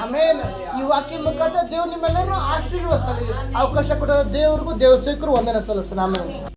ಆಮೇನ್. ಈ ವಾಕ್ಯ ಮುಖಾಂತರ ದೇವ್ರು ನಿಮ್ಮೆಲ್ಲರೂ ಆಶೀರ್ವದಿಸಲಿ. ಅವಕಾಶ ಕೊಟ್ಟ ದೇವ್ರಿಗೂ ದೇವ ಸೇವಕರು ವಂದನೆ ಸಲ್ಲಿಸ್ತಾನೆ. ಆಮೇಲೆ